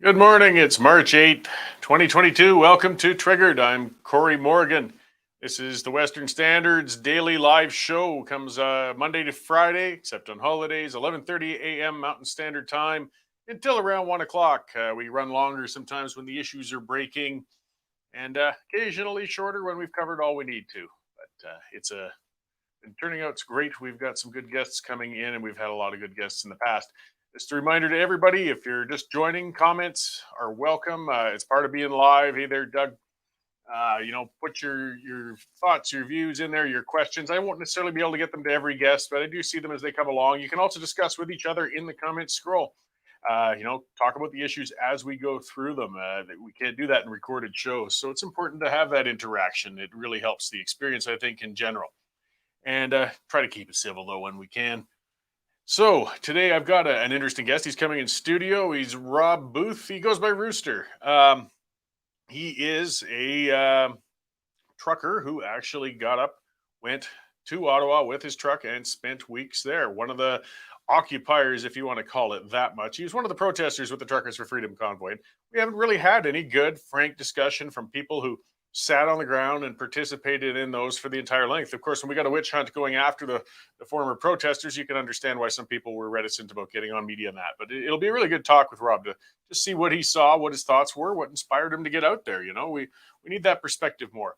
Good morning. It's March 8th, 2022. Welcome to Triggered. I'm Cory Morgan. This is the Western Standard's daily live show. Comes Monday to Friday, except on holidays, 11:30 a.m. Mountain Standard Time until around 1 o'clock. We run longer sometimes when the issues are breaking and occasionally shorter when we've covered all we need to. But it's been turning out great. We've got some good guests coming in, and we've had a lot of good guests in the past. Just a reminder to everybody, if you're just joining, comments are welcome. It's part of being live. Hey there, Doug. Put your thoughts, your views in there, your questions. I won't necessarily be able to get them to every guest, but I do see them as they come along. You can also discuss with each other in the comments scroll. Talk about the issues as we go through them. We can't do that in recorded shows, so it's important to have that interaction. It really helps the experience, I think, in general. And try to keep it civil, though, when we can. So today I've got an interesting guest. He's coming in studio. He's Rob Booth. He goes by Rooster. He is a trucker who actually got up, went to Ottawa with his truck and spent weeks there. One of the occupiers, if you want to call it that much. He was one of the protesters with the Truckers for Freedom convoy. We haven't really had any good, frank discussion from people who sat on the ground and participated in those for the entire length. Of course, when we got a witch hunt going after the former protesters, you can understand why some people were reticent about getting on media on that. But it'll be a really good talk with Rob to just see what he saw, what his thoughts were, what inspired him to get out there. We need that perspective more.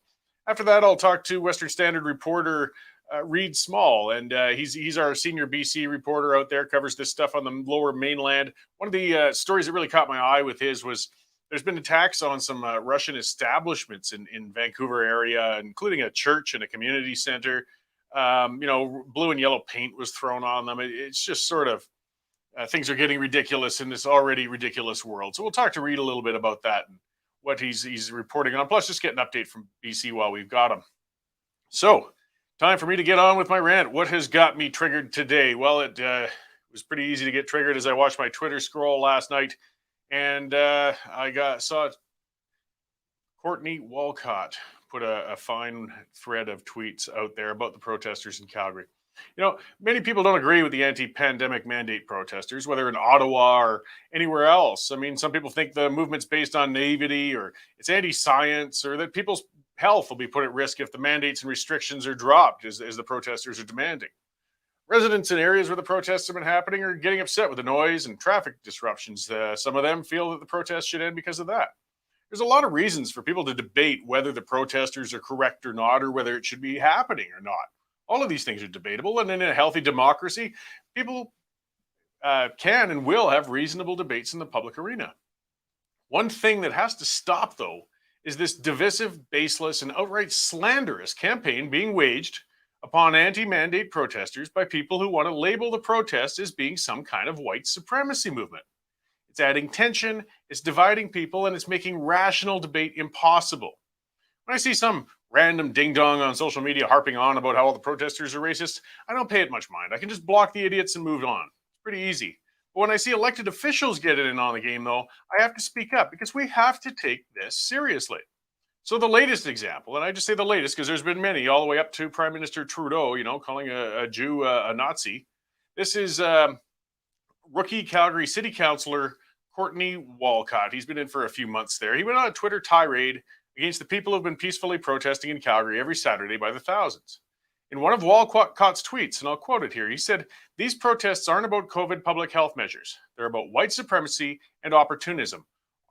After that, I'll talk to Western Standard reporter Reid Small, and he's our senior BC reporter out there, covers this stuff on the lower mainland. One of the stories that really caught my eye with his was there's been attacks on some Russian establishments in Vancouver area, including a church and a community center. Blue and yellow paint was thrown on them. It's just sort of things are getting ridiculous in this already ridiculous world. So we'll talk to Reid a little bit about that and what he's reporting on. Plus, just get an update from BC while we've got him. So, time for me to get on with my rant. What has got me triggered today? Well, it was pretty easy to get triggered as I watched my Twitter scroll last night. And I saw Courtney Walcott put a fine thread of tweets out there about the protesters in Calgary. Many people don't agree with the anti-pandemic mandate protesters, whether in Ottawa or anywhere else. I mean, some people think the movement's based on naivety or it's anti-science or that people's health will be put at risk if the mandates and restrictions are dropped, as the protesters are demanding. Residents in areas where the protests have been happening are getting upset with the noise and traffic disruptions. Some of them feel that the protests should end because of that. There's a lot of reasons for people to debate whether the protesters are correct or not, or whether it should be happening or not. All of these things are debatable, and in a healthy democracy, people can and will have reasonable debates in the public arena. One thing that has to stop, though, is this divisive, baseless, and outright slanderous campaign being waged upon anti-mandate protesters by people who want to label the protests as being some kind of white supremacy movement. It's adding tension, it's dividing people, and it's making rational debate impossible. When I see some random ding-dong on social media harping on about how all the protesters are racist, I don't pay it much mind. I can just block the idiots and move on. It's pretty easy. But when I see elected officials get in on the game, though, I have to speak up because we have to take this seriously. So the latest example, and I just say the latest because there's been many, all the way up to Prime Minister Trudeau, calling a Jew a Nazi. This is rookie Calgary City Councillor Courtney Walcott. He's been in for a few months there. He went on a Twitter tirade against the people who've been peacefully protesting in Calgary every Saturday by the thousands. In one of Walcott's tweets, and I'll quote it here, he said, "These protests aren't about COVID public health measures. They're about white supremacy and opportunism.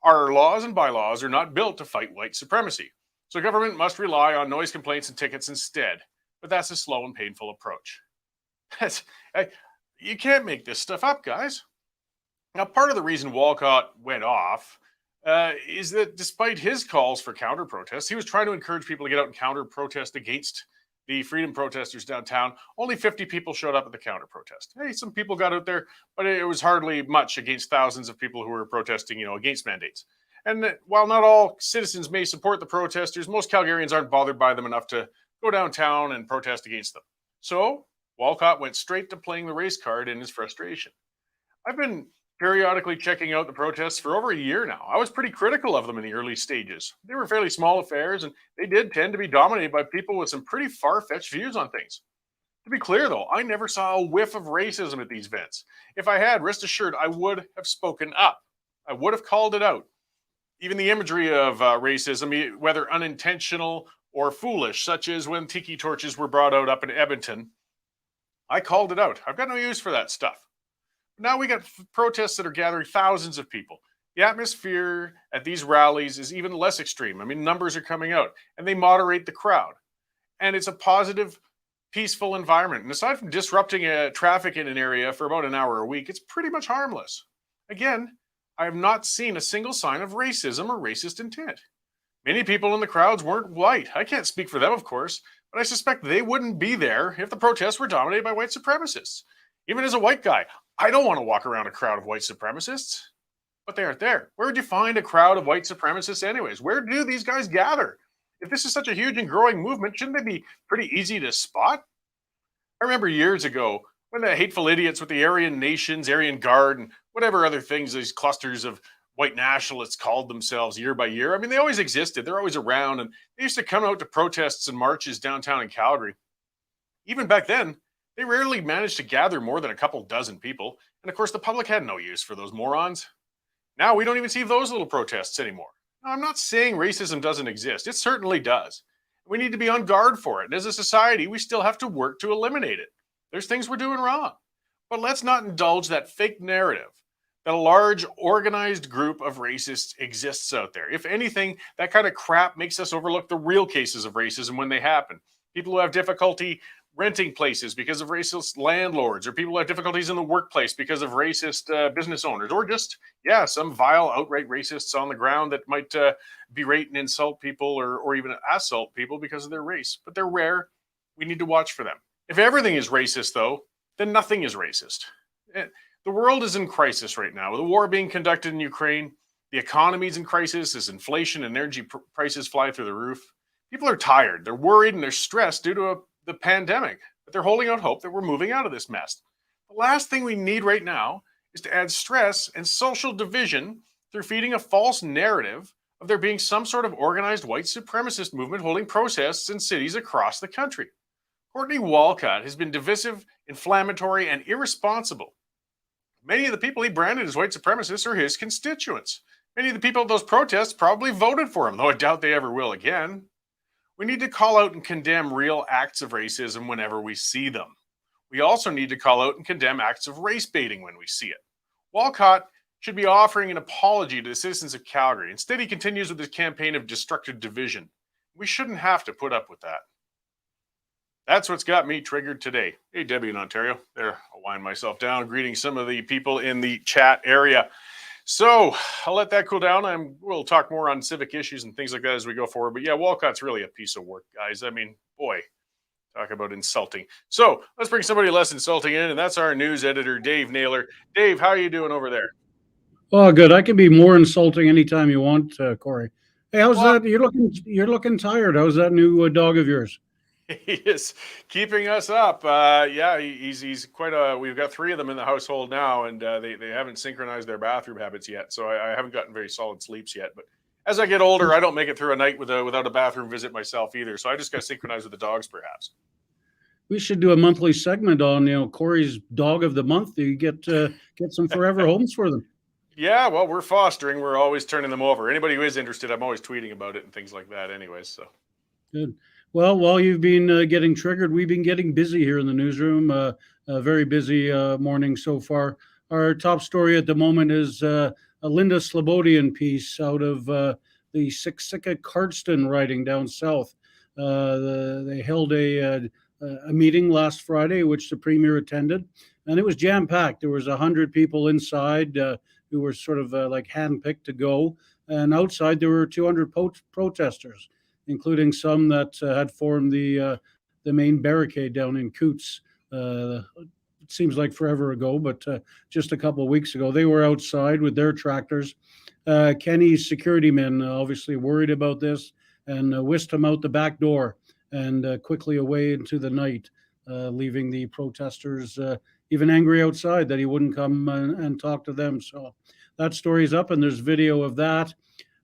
Our laws and bylaws are not built to fight white supremacy. So government must rely on noise complaints and tickets instead. But that's a slow and painful approach." You can't make this stuff up, guys. Now, part of the reason Walcott went off is that despite his calls for counter-protests, he was trying to encourage people to get out and counter-protest against the freedom protesters downtown. Only 50 people showed up at the counter-protest. Hey, some people got out there, but it was hardly much against thousands of people who were protesting, against mandates. And while not all citizens may support the protesters, most Calgarians aren't bothered by them enough to go downtown and protest against them. So Walcott went straight to playing the race card in his frustration. I've been periodically checking out the protests for over a year now. I was pretty critical of them in the early stages. They were fairly small affairs, and they did tend to be dominated by people with some pretty far-fetched views on things. To be clear, though, I never saw a whiff of racism at these events. If I had, rest assured, I would have spoken up. I would have called it out. Even the imagery of racism, whether unintentional or foolish, such as when tiki torches were brought out up in Edmonton, I called it out. I've got no use for that stuff. Now we got protests that are gathering thousands of people. The atmosphere at these rallies is even less extreme. I mean, numbers are coming out and they moderate the crowd. And it's a positive, peaceful environment. And aside from disrupting traffic in an area for about an hour a week, it's pretty much harmless. Again, I have not seen a single sign of racism or racist intent. Many people in the crowds weren't white. I can't speak for them, of course, but I suspect they wouldn't be there if the protests were dominated by white supremacists. Even as a white guy, I don't want to walk around a crowd of white supremacists, but they aren't there. Where would you find a crowd of white supremacists anyways? Where do these guys gather? If this is such a huge and growing movement, shouldn't they be pretty easy to spot? I remember years ago when the hateful idiots with the Aryan Nations, Aryan Guard, and whatever other things these clusters of white nationalists called themselves year by year. I mean, they always existed. They're always around, and they used to come out to protests and marches downtown in Calgary. Even back then, they rarely managed to gather more than a couple dozen people. And of course, the public had no use for those morons. Now we don't even see those little protests anymore. Now, I'm not saying racism doesn't exist. It certainly does. We need to be on guard for it. And as a society, we still have to work to eliminate it. There's things we're doing wrong. But let's not indulge that fake narrative that a large organized group of racists exists out there. If anything, that kind of crap makes us overlook the real cases of racism when they happen. People who have difficulty renting places because of racist landlords, or people who have difficulties in the workplace because of racist business owners, or just, some vile, outright racists on the ground that might berate and insult people or even assault people because of their race. But they're rare. We need to watch for them. If everything is racist, though, then nothing is racist. The world is in crisis right now, with a war being conducted in Ukraine. The economy is in crisis as inflation and energy prices fly through the roof. People are tired. They're worried and they're stressed due to the pandemic, but they're holding out hope that we're moving out of this mess. The last thing we need right now is to add stress and social division through feeding a false narrative of there being some sort of organized white supremacist movement holding protests in cities across the country. Courtney Walcott has been divisive, inflammatory, and irresponsible. Many of the people he branded as white supremacists are his constituents. Many of the people at those protests probably voted for him, though I doubt they ever will again. We need to call out and condemn real acts of racism whenever we see them. We also need to call out and condemn acts of race baiting when we see it. Walcott should be offering an apology to the citizens of Calgary. Instead, he continues with his campaign of destructive division. We shouldn't have to put up with that. That's what's got me triggered today. Hey, Debbie in Ontario. There, I'll wind myself down, greeting some of the people in the chat area. So I'll let that cool down. We'll talk more on civic issues and things like that as we go forward. But yeah, Walcott's really a piece of work, guys. I mean, boy, talk about insulting. So let's bring somebody less insulting in, and that's our news editor, Dave Naylor. Dave, how are you doing over there? Oh, good. I can be more insulting anytime you want, Cory. Hey, how's that? You're looking tired. How's that new dog of yours? He is keeping us up. He's quite we've got 3 of them in the household now, and they haven't synchronized their bathroom habits yet. So I haven't gotten very solid sleeps yet. But as I get older, I don't make it through a night without a bathroom visit myself either. So I just got to synchronize with the dogs, perhaps. We should do a monthly segment on Cory's dog of the month. You get some forever homes for them. Yeah, well, we're fostering. We're always turning them over. Anybody who is interested, I'm always tweeting about it and things like that. Anyways, so good. Well, while you've been getting triggered, we've been getting busy here in the newsroom. A very busy morning so far. Our top story at the moment is a Linda Slobodian piece out of the Siksika Cardston riding down south. They held a meeting last Friday, which the Premier attended, and it was jam-packed. There was 100 people inside who were sort of like handpicked to go, and outside there were 200 protesters, including some that had formed the main barricade down in Coots. It seems like forever ago, but just a couple of weeks ago, they were outside with their tractors. Kenny's security men obviously worried about this and whisked him out the back door and quickly away into the night, leaving the protesters even angry outside that he wouldn't come and talk to them. So that story's up, and there's video of that.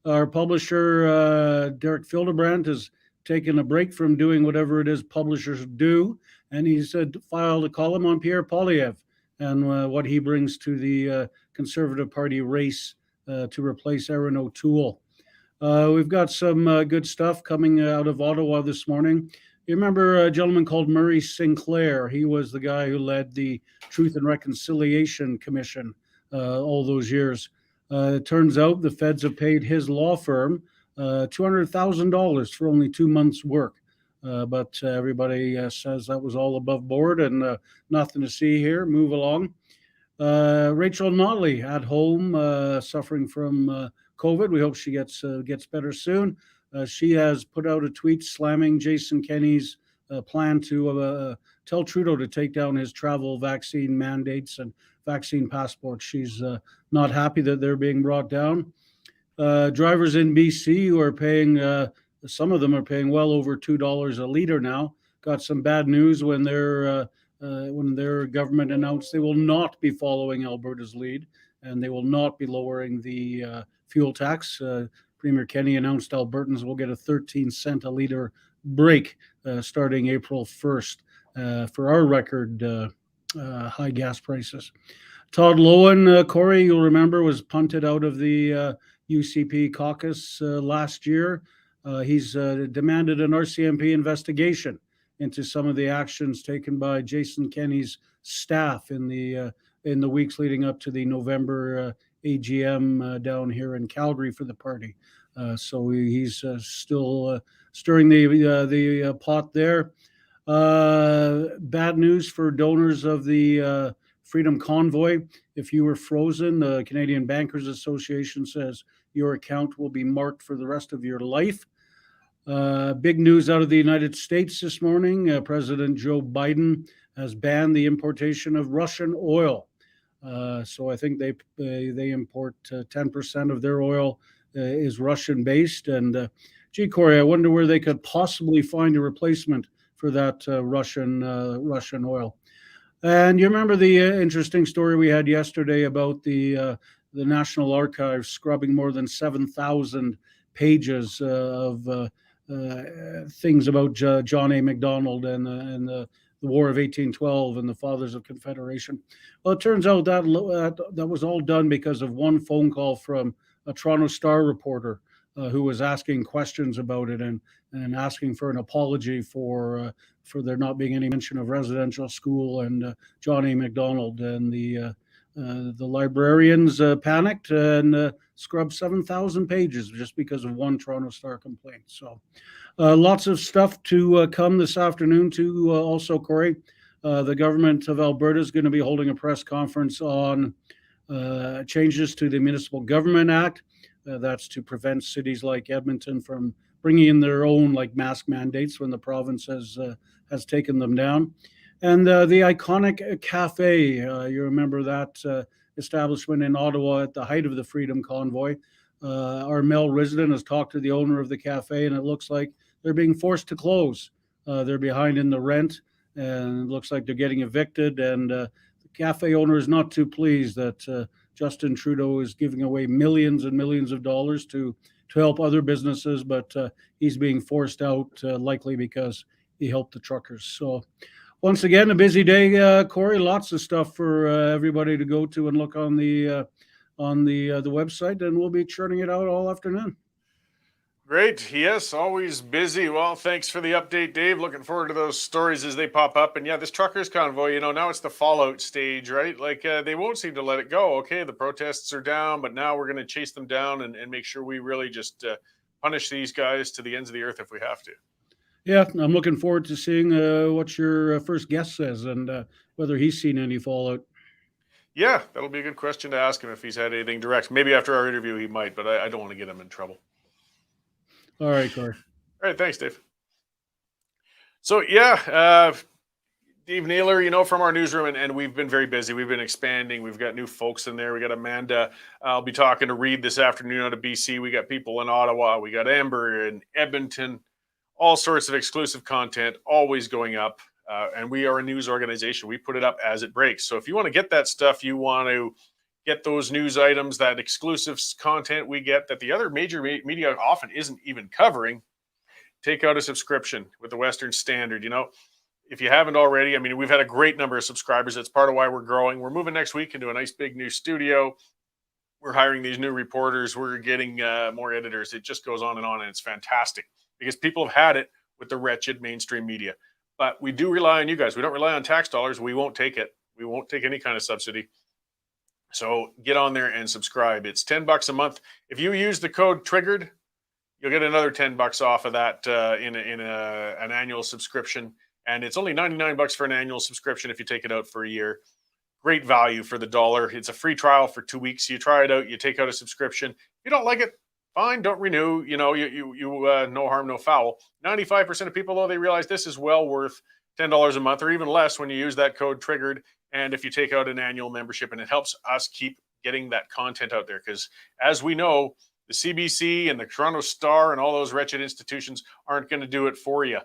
Our publisher, Derek Fildebrand, has taken a break from doing whatever it is publishers do, and he's filed a column on Pierre Poilievre and what he brings to the Conservative Party race to replace Aaron O'Toole. We've got some good stuff coming out of Ottawa this morning. You remember a gentleman called Murray Sinclair? He was the guy who led the Truth and Reconciliation Commission all those years. It turns out the feds have paid his law firm $200,000 for only 2 months' work. But everybody says that was all above board and nothing to see here. Move along. Rachel Notley at home, suffering from COVID. We hope she gets better soon. She has put out a tweet slamming Jason Kenney's plan to tell Trudeau to take down his travel vaccine mandates and vaccine passports. She's not happy that they're being brought down. Drivers in BC who are paying, some of them are paying well over $2 a litre now. Got some bad news when their government announced they will not be following Alberta's lead and they will not be lowering the fuel tax. Premier Kenney announced Albertans will get a 13-cent a litre break starting April 1st for our record high gas prices. Todd Loewen, Cory, you'll remember, was punted out of the UCP caucus last year. He's demanded an RCMP investigation into some of the actions taken by Jason Kenney's staff in the weeks leading up to the November AGM down here in Calgary for the party. So he's still stirring the pot there. Bad news for donors of the Freedom Convoy. If you were frozen, the Canadian Bankers Association says your account will be marked for the rest of your life. Big news out of the United States this morning. President Joe Biden has banned the importation of Russian oil. So I think they import 10% of their oil is Russian-based. And gee, Cory, I wonder where they could possibly find a replacement for that Russian oil. And you remember the interesting story we had yesterday about the National Archives scrubbing more than 7,000 pages of things about John A. Macdonald and the War of 1812 and the Fathers of Confederation. Well, it turns out that was all done because of one phone call from a Toronto Star reporter who was asking questions about it and asking for an apology for there not being any mention of residential school and John A. Macdonald. And the librarians panicked and scrubbed 7,000 pages just because of one Toronto Star complaint. So lots of stuff to come this afternoon too. Also, Cory, the government of Alberta is going to be holding a press conference on changes to the Municipal Government Act. That's to prevent cities like Edmonton from bringing in their own mask mandates when the province has taken them down. And the iconic cafe, you remember that establishment in Ottawa at the height of the Freedom Convoy. Our Mel resident has talked to the owner of the cafe, and it looks like they're being forced to close. They're behind in the rent, and it looks like they're getting evicted. And the cafe owner is not too pleased that Justin Trudeau is giving away millions and millions of dollars to help other businesses, but he's being forced out likely because he helped the truckers. So once again, a busy day, Cory. Lots of stuff for everybody to go to and look on the website, and we'll be churning it out all afternoon. Great. Yes, always busy. Well, thanks for the update, Dave. Looking forward to those stories as they pop up. And yeah, this truckers convoy, now it's the fallout stage, right? They won't seem to let it go. Okay, the protests are down, but now we're going to chase them down and make sure we really just punish these guys to the ends of the earth if we have to. Yeah, I'm looking forward to seeing what your first guest says and whether he's seen any fallout. Yeah, that'll be a good question to ask him if he's had anything direct. Maybe after our interview he might, but I don't want to get him in trouble. All right, Cory. All right, thanks, Dave. So yeah, Dave Naylor, from our newsroom, and we've been very busy. We've been expanding. We've got new folks in there. We got Amanda. I'll be talking to Reid this afternoon out of BC. We got people in Ottawa. We got Amber in Edmonton. All sorts of exclusive content always going up. And we are a news organization. We put it up as it breaks. So if you want to get that stuff, you want to get those news items, that exclusive content we get that the other major media often isn't even covering, take out a subscription with the Western Standard. If you haven't already, we've had a great number of subscribers. That's part of why we're growing. We're moving next week into a nice big new studio. We're hiring these new reporters. We're getting more editors. It just goes on, and it's fantastic because people have had it with the wretched mainstream media. But we do rely on you guys. We don't rely on tax dollars. We won't take it. We won't take any kind of subsidy. So get on there and subscribe. It's $10 a month. If you use the code TRIGGERED, you'll get another $10 off of that in an annual subscription. And it's only $99 for an annual subscription if you take it out for a year. Great value for the dollar. It's a free trial for 2 weeks. You try it out. You take out a subscription. If you don't like it, fine, don't renew. You know, no harm, no foul. 95% of people, though, they realize this is well worth $10 a month or even less when you use that code TRIGGERED. And if you take out an annual membership, and it helps us keep getting that content out there. Because as we know, the CBC and the Toronto Star and all those wretched institutions aren't going to do it for you.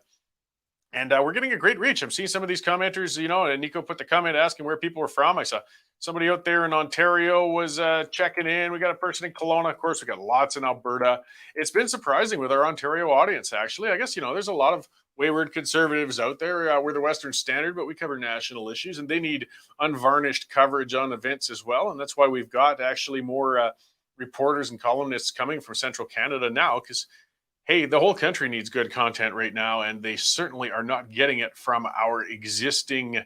And we're getting a great reach. I'm seeing some of these commenters, you know, and Nico put the comment asking where people were from. I saw somebody out there in Ontario was checking in. We got a person in Kelowna. Of course, we got lots in Alberta. It's been surprising with our Ontario audience, actually. I guess, you know, there's a lot of wayward conservatives out there. We're the Western Standard, but we cover national issues, and they need unvarnished coverage on events as well. And that's why we've got actually more reporters and columnists coming from Central Canada now, because hey, the whole country needs good content right now, and they certainly are not getting it from our existing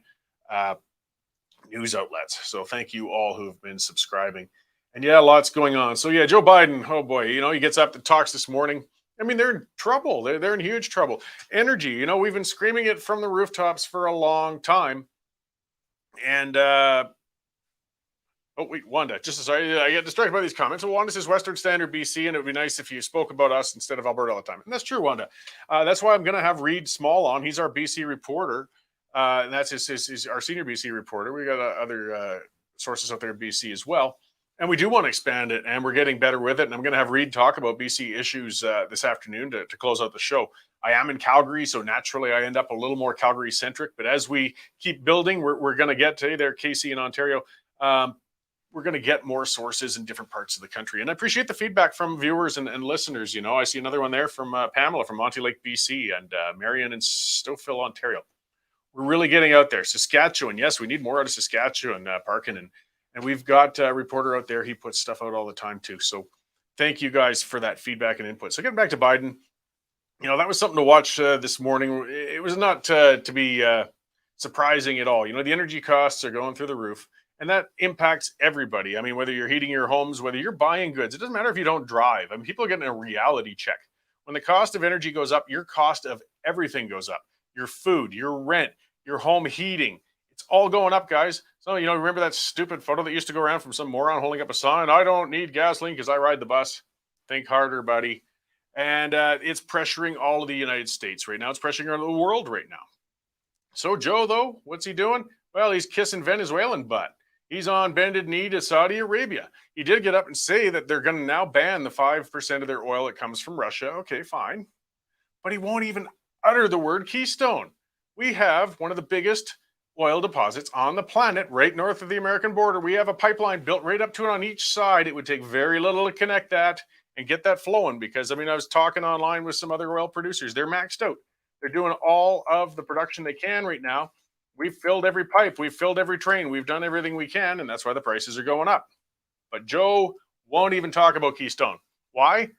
news outlets. So thank you all who've been subscribing. And yeah, lots going on. So yeah, Joe Biden, oh boy, you know, he gets up to talks this morning. I mean, they're in trouble. They're in huge trouble. Energy, you know, we've been screaming it from the rooftops for a long time. And oh, wait, Wanda, just sorry, I get distracted by these comments. So Wanda says Western Standard BC, and it would be nice if you spoke about us instead of Alberta all the time. And that's true, Wanda. That's why I'm going to have Reid Small on. He's our BC reporter. And that's his our senior BC reporter. We got other sources out there in BC as well. And we do want to expand it, and we're getting better with it. And I'm going to have Reid talk about BC issues this afternoon to close out the show. I am in Calgary, so naturally I end up a little more Calgary-centric. But as we keep building, we're going to get to there, Casey in Ontario. We're going to get more sources in different parts of the country. And I appreciate the feedback from viewers and listeners. You know, I see another one there from Pamela from Monty Lake, BC, and Marion in Stouffville, Ontario. We're really getting out there. Saskatchewan, yes, we need more out of Saskatchewan, Parkin. And we've got a reporter out there. He puts stuff out all the time, too. So thank you guys for that feedback and input. So getting back to Biden, you know, that was something to watch this morning. It was not to be surprising at all. You know, the energy costs are going through the roof. And that impacts everybody. I mean, whether you're heating your homes, whether you're buying goods, it doesn't matter if you don't drive. I mean, people are getting a reality check. When the cost of energy goes up, your cost of everything goes up. Your food, your rent, your home heating. It's all going up, guys. So, you know, remember that stupid photo that used to go around from some moron holding up a sign? I don't need gasoline because I ride the bus. Think harder, buddy. And it's pressuring all of the United States right now. It's pressuring the world right now. So Joe, though, what's he doing? Well, he's kissing Venezuelan butt. He's on bended knee to Saudi Arabia. He did get up and say that they're going to now ban the 5% of their oil that comes from Russia. Okay, fine. But he won't even utter the word Keystone. We have one of the biggest oil deposits on the planet right north of the American border. We have a pipeline built right up to it on each side. It would take very little to connect that and get that flowing because, I mean, I was talking online with some other oil producers. They're maxed out. They're doing all of the production they can right now. We've filled every pipe. We've filled every train. We've done everything we can, and that's why the prices are going up. But Joe won't even talk about Keystone. Why?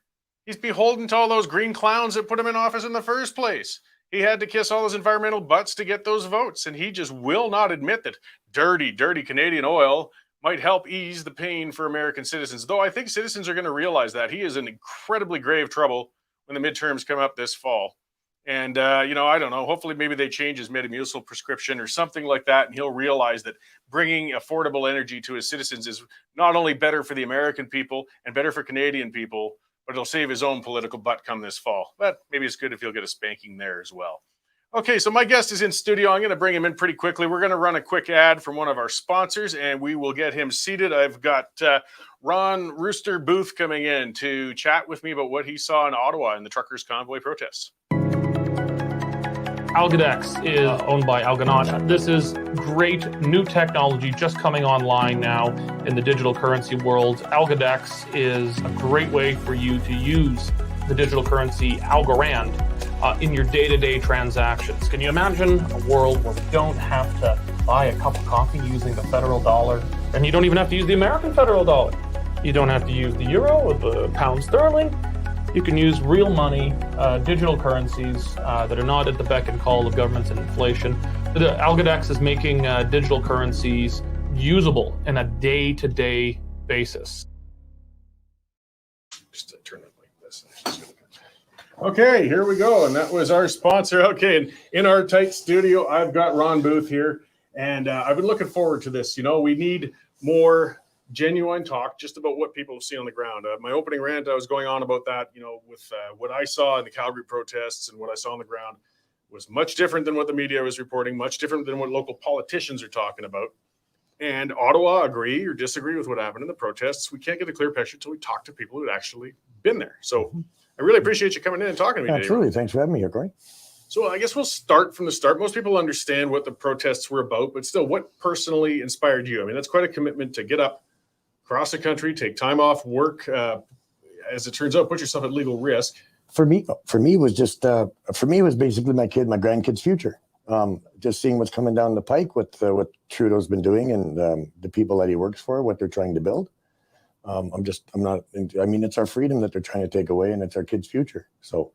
He's beholden to all those green clowns that put him in office in the first place. He had to kiss all those environmental butts to get those votes, and he just will not admit that dirty, dirty Canadian oil might help ease the pain for American citizens, though I think citizens are going to realize that. He is in incredibly grave trouble when the midterms come up this fall. And, you know, I don't know, hopefully maybe they change his Metamucil prescription or something like that. And he'll realize that bringing affordable energy to his citizens is not only better for the American people and better for Canadian people, but it'll save his own political butt come this fall. But maybe it's good if he'll get a spanking there as well. Okay, so my guest is in studio. I'm going to bring him in pretty quickly. We're going to run a quick ad from one of our sponsors, and we will get him seated. I've got Ron Rooster Booth coming in to chat with me about what he saw in Ottawa in the truckers' convoy protests. Algodex is owned by Algonaut. This is great new technology just coming online now in the digital currency world. Algodex is a great way for you to use the digital currency Algorand in your day-to-day transactions. Can you imagine a world where we don't have to buy a cup of coffee using the federal dollar, and you don't even have to use the American federal dollar? You don't have to use the euro or the pound sterling. You can use real money, digital currencies that are not at the beck and call of governments and inflation. The Algodex is making digital currencies usable in a day-to-day basis. Just turn it like this. Okay, here we go. And that was our sponsor. Okay, and in our tight studio, I've got Ron Booth here. And I've been looking forward to this. You know, we need more genuine talk just about what people have seen on the ground. My opening rant, I was going on about that, you know, with what I saw in the Calgary protests and what I saw on the ground was much different than what the media was reporting, much different than what local politicians are talking about. And Ottawa agree or disagree with what happened in the protests. We can't get a clear picture until we talk to people who'd actually been there. So I really appreciate you coming in and talking to me Absolutely. today. Thanks for having me here, Cory. So I guess we'll start from the start. Most people understand what the protests were about, but still, what personally inspired you? I mean, that's quite a commitment to get up, cross the country, take time off work. As it turns out, put yourself at legal risk. For me, it was basically my grandkid's future. Just seeing what's coming down the pike with what Trudeau's been doing and the people that he works for, what they're trying to build. It's our freedom that they're trying to take away, and it's our kids' future. So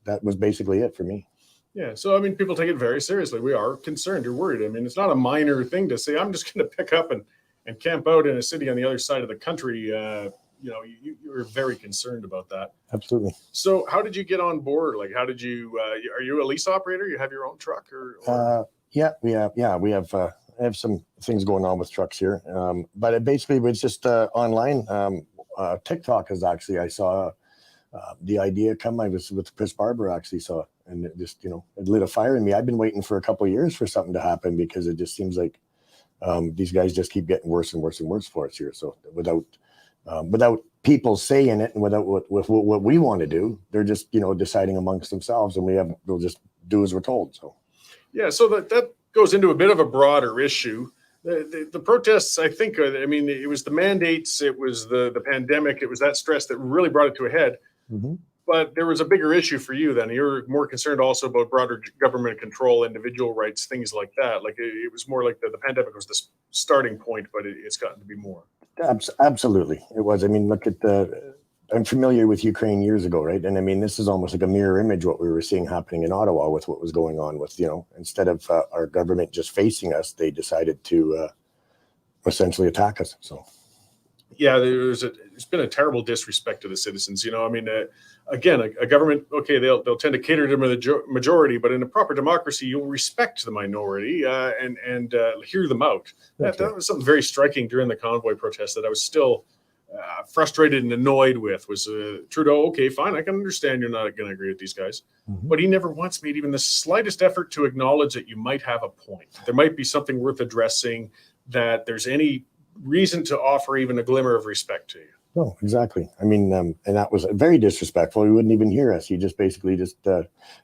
that was basically it for me. Yeah. So, I mean, people take it very seriously. We are concerned. You're worried. I mean, it's not a minor thing to say, I'm just going to pick up and camp out in a city on the other side of the country. You're very concerned about that. Absolutely. So how did you get on board? Like, how did you, are you a lease operator? You have your own truck or? Yeah, we have I have some things going on with trucks here. But it basically was just online. TikTok is actually, I saw the idea come. I was with Chris Barber actually saw, and it just, it lit a fire in me. I've been waiting for a couple of years for something to happen because it just seems like these guys just keep getting worse and worse and worse for us here. So without people saying it and without what we want to do, they're just, deciding amongst themselves, and we'll just do as we're told. So. Yeah. So that goes into a bit of a broader issue. The protests, I think, it was the mandates, it was the pandemic, it was that stress that really brought it to a head. Mm-hmm. But there was a bigger issue for you then. You're more concerned also about broader government control, individual rights, things like that. Like it was more like the pandemic was the starting point, but it's gotten to be more. Absolutely. It was. I mean, look at I'm familiar with Ukraine years ago, right? And I mean, this is almost like a mirror image what we were seeing happening in Ottawa with what was going on with, instead of our government just facing us, they decided to essentially attack us. So. Yeah, there's been a terrible disrespect to the citizens. Again, a government, okay, they'll tend to cater to the majority, but in a proper democracy, you'll respect the minority and hear them out. That was something very striking during the convoy protest that I was still frustrated and annoyed with. Was Trudeau, okay, fine, I can understand you're not going to agree with these guys, but he never once made even the slightest effort to acknowledge that you might have a point. There might be something worth addressing, that there's any reason to offer even a glimmer of respect to you. No, exactly. I mean, and that was very disrespectful. He wouldn't even hear us. He just basically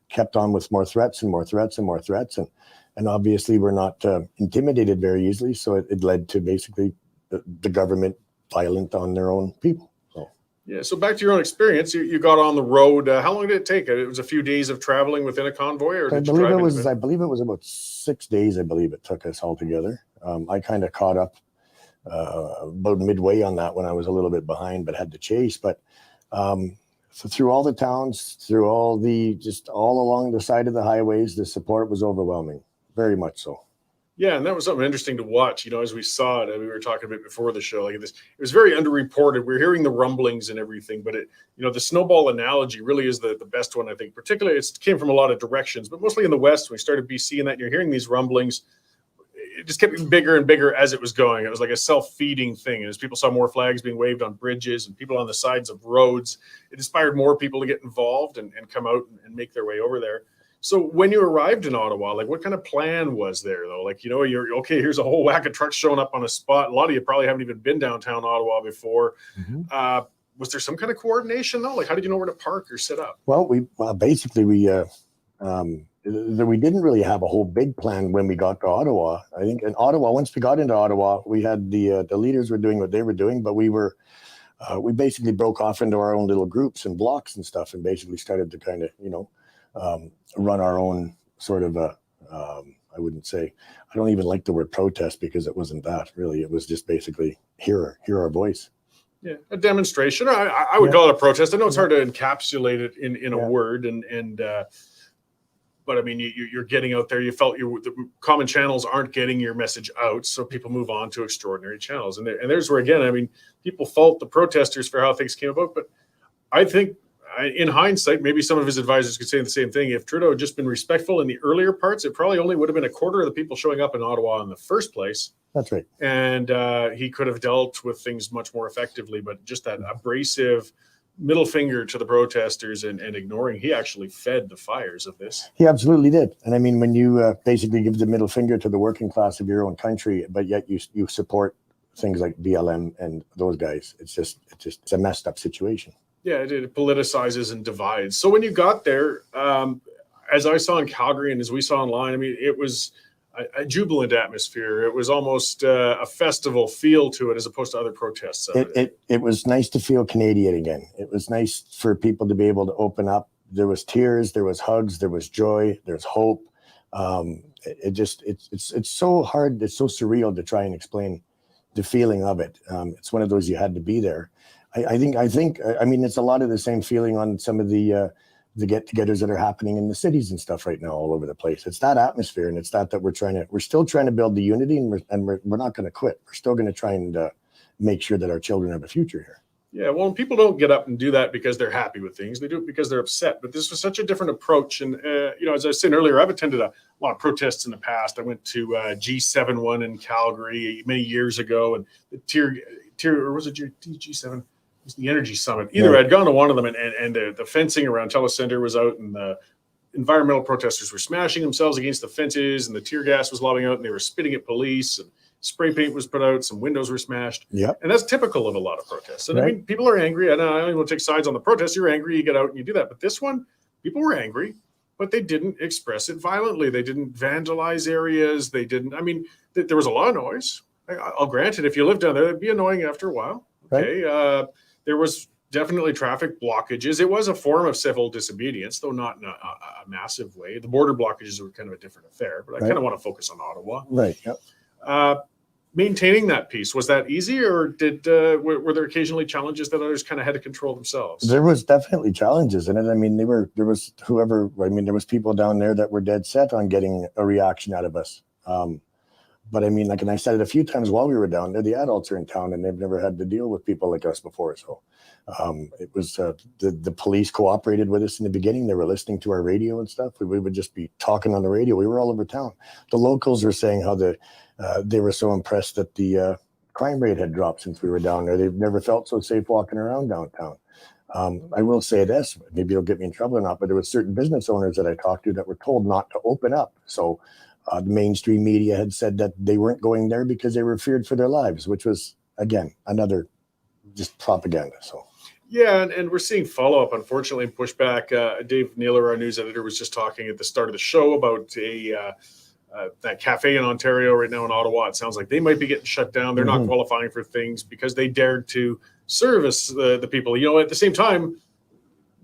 kept on with more threats and more threats and more threats. And obviously we're not intimidated very easily. So it led to basically the government violent on their own people. So. Yeah. So back to your own experience, you got on the road. How long did it take? It was a few days of traveling within a convoy, or I believe it was about 6 days. I believe it took us all together. I kind of caught up about midway on that when I was a little bit behind, but had to chase. But so through all the towns, through all along the side of the highways, the support was overwhelming, very much so. Yeah, and that was something interesting to watch. As we saw it, we were talking a bit before the show. Like this, it was very underreported. We're hearing the rumblings and everything, but the snowball analogy really is the best one, I think. Particularly, it came from a lot of directions, but mostly in the West. When we started BC, and that you're hearing these rumblings. It just kept getting bigger and bigger as it was going. It was like a self-feeding thing. And as people saw more flags being waved on bridges and people on the sides of roads, it inspired more people to get involved and come out and make their way over there. So when you arrived in Ottawa, like what kind of plan was there though? Like, you're okay, here's a whole whack of trucks showing up on a spot. A lot of you probably haven't even been downtown Ottawa before. Was there some kind of coordination though? Like how did you know where to park or set up? Well, we didn't really have a whole big plan when we got to Ottawa. I think in Ottawa, once we got into Ottawa, we had the leaders were doing what they were doing, but we basically broke off into our own little groups and blocks and stuff, and basically started to kind of, run our own sort of I wouldn't say, I don't even like the word protest because it wasn't that really. It was just basically hear our voice. Yeah, a demonstration. I would call it a protest. I know it's hard to encapsulate it in a word, but I mean, you're getting out there. You felt the common channels aren't getting your message out, so people move on to extraordinary channels. And there's where, again, I mean, people fault the protesters for how things came about, but I think in hindsight, maybe some of his advisors could say the same thing. If Trudeau had just been respectful in the earlier parts, it probably only would have been a quarter of the people showing up in Ottawa in the first place. That's right. And he could have dealt with things much more effectively, but just that abrasive middle finger to the protesters and ignoring, he actually fed the fires of this. He absolutely did. And I mean, when you basically give the middle finger to the working class of your own country, but yet you support things like BLM and those guys, it's a messed up situation. Yeah, it politicizes and divides. So when you got there, as I saw in Calgary and as we saw online, I mean, it was a jubilant atmosphere. It was almost a festival feel to it as opposed to other protests. It was nice to feel Canadian again. It was nice for people to be able to open up. There was tears, there was hugs, there was joy, there's hope. It's so hard, it's so surreal to try and explain the feeling of it. It's one of those you had to be there. I think it's a lot of the same feeling on some of the get-togethers that are happening in the cities and stuff right now all over the place. It's that atmosphere, and it's that we're still trying to build the unity, and we're not going to quit. We're still going to try and make sure that our children have a future here. Yeah, well, people don't get up and do that because they're happy with things. They do it because they're upset. But this was such a different approach. And, as I was saying earlier, I've attended a lot of protests in the past. I went to G7 one in Calgary many years ago, and the or was it G7? It was the Energy Summit. Either way, I'd gone to one of them, and the fencing around Telecenter was out, and the environmental protesters were smashing themselves against the fences, and the tear gas was lobbing out, and they were spitting at police, and spray paint was put out, some windows were smashed. Yeah. And that's typical of a lot of protests. And right. I mean, people are angry. I don't even want to take sides on the protests. You're angry, you get out and you do that. But this one, people were angry, but they didn't express it violently. They didn't vandalize areas. They didn't, I mean, there was a lot of noise. I'll grant it. If you live down there, it'd be annoying after a while. Okay. Right. There was definitely traffic blockages. It was a form of civil disobedience, though not in a massive way. The border blockages were kind of a different affair, but I kind of want to focus on Ottawa. Right. Yep. Maintaining that peace, was that easy, or were there occasionally challenges that others kind of had to control themselves? There was definitely challenges in it. I mean, there was people down there that were dead set on getting a reaction out of us. But I mean, and I said it a few times while we were down there, the adults are in town and they've never had to deal with people like us before. So it was the police cooperated with us in the beginning. They were listening to our radio and stuff. We would just be talking on the radio. We were all over town. The locals were saying how they were so impressed that the crime rate had dropped since we were down there. They've never felt so safe walking around downtown. I will say this, maybe it'll get me in trouble or not, but there were certain business owners that I talked to that were told not to open up. So the mainstream media had said that they weren't going there because they were feared for their lives, which was, again, another just propaganda. So. Yeah, and we're seeing follow-up, unfortunately, and pushback. Dave Naylor, our news editor, was just talking at the start of the show about that cafe in Ontario right now in Ottawa. It sounds like they might be getting shut down. They're not qualifying for things because they dared to service the people. At the same time,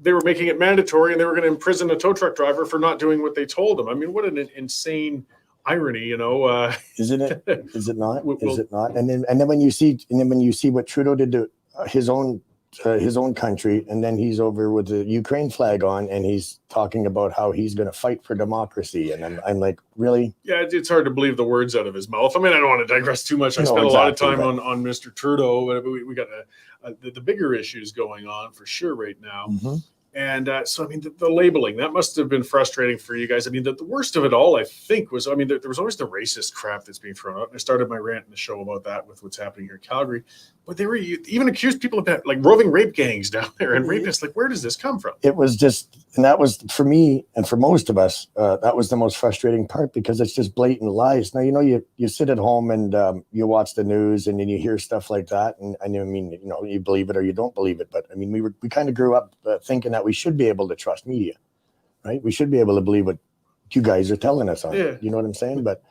they were making it mandatory and they were going to imprison a tow truck driver for not doing what they told them. I mean, what an insane irony, Isn't it? Is it not? Is it not? And then when you see what Trudeau did to his own country, and then he's over with the Ukraine flag on, and he's talking about how he's going to fight for democracy, and I'm like, really? Yeah, it's hard to believe the words out of his mouth. I mean, I don't want to digress too much. I spent a lot of time on Mr. Trudeau, but we got the bigger issues going on for sure right now. And so, I mean, the labeling, that must have been frustrating for you guys. I mean, the worst of it all, I think, was, I mean, there was always the racist crap that's being thrown out. And I started my rant in the show about that with what's happening here in Calgary. But they were even accused people of like roving rape gangs down there and rapists. Like, where does this come from? It was just, and that was, for me and for most of us, that was the most frustrating part, because it's just blatant lies. Now, you sit at home and you watch the news and then you hear stuff like that. And I mean, you believe it or you don't believe it. But I mean, we kind of grew up thinking that we should be able to trust media, right? We should be able to believe what you guys are telling us on it. You know what I'm saying? But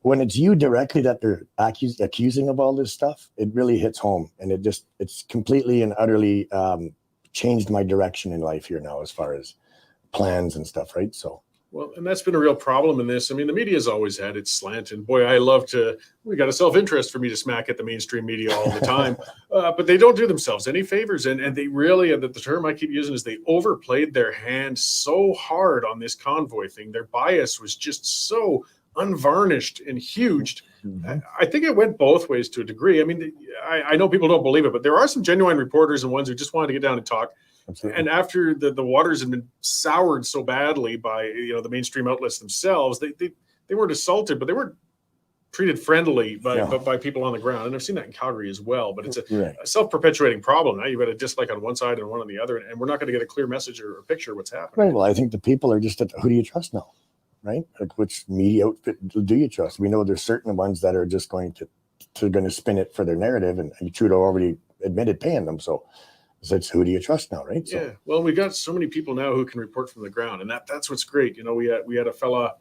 when it's you directly that they're accusing of all this stuff, it really hits home. And it's completely and utterly changed my direction in life here now as far as plans and stuff, right? So Well, and that's been a real problem in this. I mean, the media's always had its slant, and boy, we got a self-interest for me to smack at the mainstream media all the time, but they don't do themselves any favors. And they really, and the term I keep using is they overplayed their hand so hard on this convoy thing. Their bias was just so unvarnished and huge. Mhm. I think it went both ways to a degree. I mean, I know people don't believe it, but there are some genuine reporters and ones who just wanted to get down and talk. Absolutely. And after the waters had been soured so badly by the mainstream outlets themselves, they weren't assaulted, but they weren't treated friendly by people on the ground. And I've seen that in Calgary as well. But it's a self-perpetuating problem. Now you've got a dislike on one side and one on the other, and we're not going to get a clear message or a picture of what's happening. Right. Well, I think the people are just who do you trust now, right? Like, which media outfit do you trust? We know there's certain ones that are just going to spin it for their narrative, and Trudeau already admitted paying them. So it's who do you trust now, right? So, yeah. Well, we got so many people now who can report from the ground, and that's what's great. We had a fella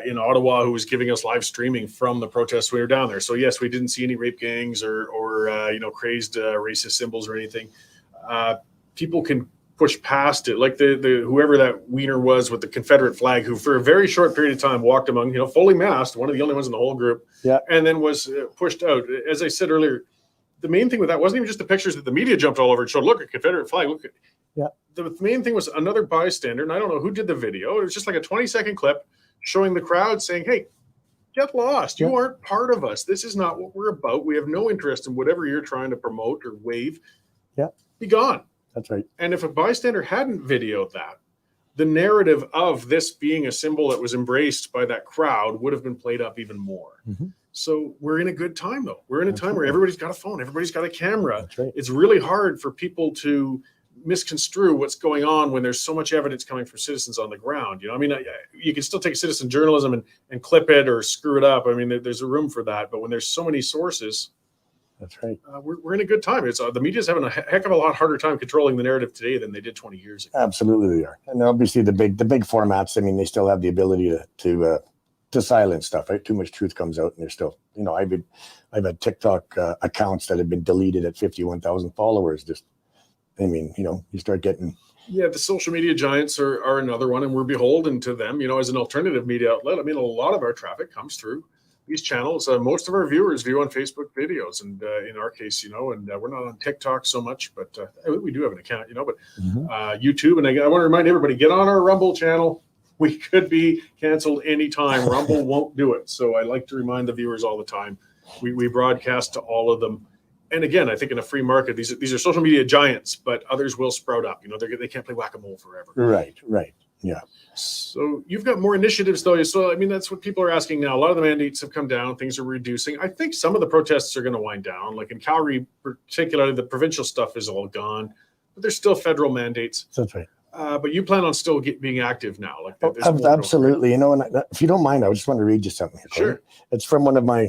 in Ottawa who was giving us live streaming from the protests we were down there. So yes, we didn't see any rape gangs or crazed racist symbols or anything. People can push past it, like the whoever that wiener was with the Confederate flag, who for a very short period of time walked among, fully masked, one of the only ones in the whole group, and then was pushed out. As I said earlier, the main thing with that wasn't even just the pictures that the media jumped all over and showed. Look, a Confederate flag. Look at. Yeah. The main thing was another bystander, and I don't know who did the video. It was just like a 20-second clip showing the crowd saying, "Hey, get lost. You aren't part of us. This is not what we're about. We have no interest in whatever you're trying to promote or wave. Yeah. Be gone." That's right. And if a bystander hadn't videoed that, the narrative of this being a symbol that was embraced by that crowd would have been played up even more. Mm-hmm. So we're in a good time, though. We're in a time where everybody's got a phone, everybody's got a camera. That's right. It's really hard for people to misconstrue what's going on when there's so much evidence coming from citizens on the ground. I mean, you can still take citizen journalism and clip it or screw it up. I mean, there's a room for that. But when there's so many sources, that's right. We're in a good time. It's the media's having a heck of a lot harder time controlling the narrative today than they did 20 years ago. Absolutely, they are. And obviously, the big formats. I mean, they still have the ability to silence stuff. Right? Too much truth comes out, and they're still. I've had TikTok accounts that have been deleted at 51,000 followers. You start getting. Yeah, the social media giants are another one, and we're beholden to them. As an alternative media outlet. I mean, a lot of our traffic comes through these channels. Most of our viewers view on Facebook videos, and in our case, and we're not on TikTok so much, but we do have an account, but YouTube. And I want to remind everybody, get on our Rumble channel. We could be canceled anytime. Rumble won't do it. So I like to remind the viewers all the time. We broadcast to all of them. And again, I think in a free market, these are social media giants, but others will sprout up. They can't play whack-a-mole forever. Right. Yeah. So you've got more initiatives, though. So, I mean, that's what people are asking now. A lot of the mandates have come down. Things are reducing. I think some of the protests are going to wind down. Like in Calgary, particularly, the provincial stuff is all gone. But there's still federal mandates. That's right. But you plan on still being active now. Absolutely. And if you don't mind, I just want to read you something here. Sure. It's from one of my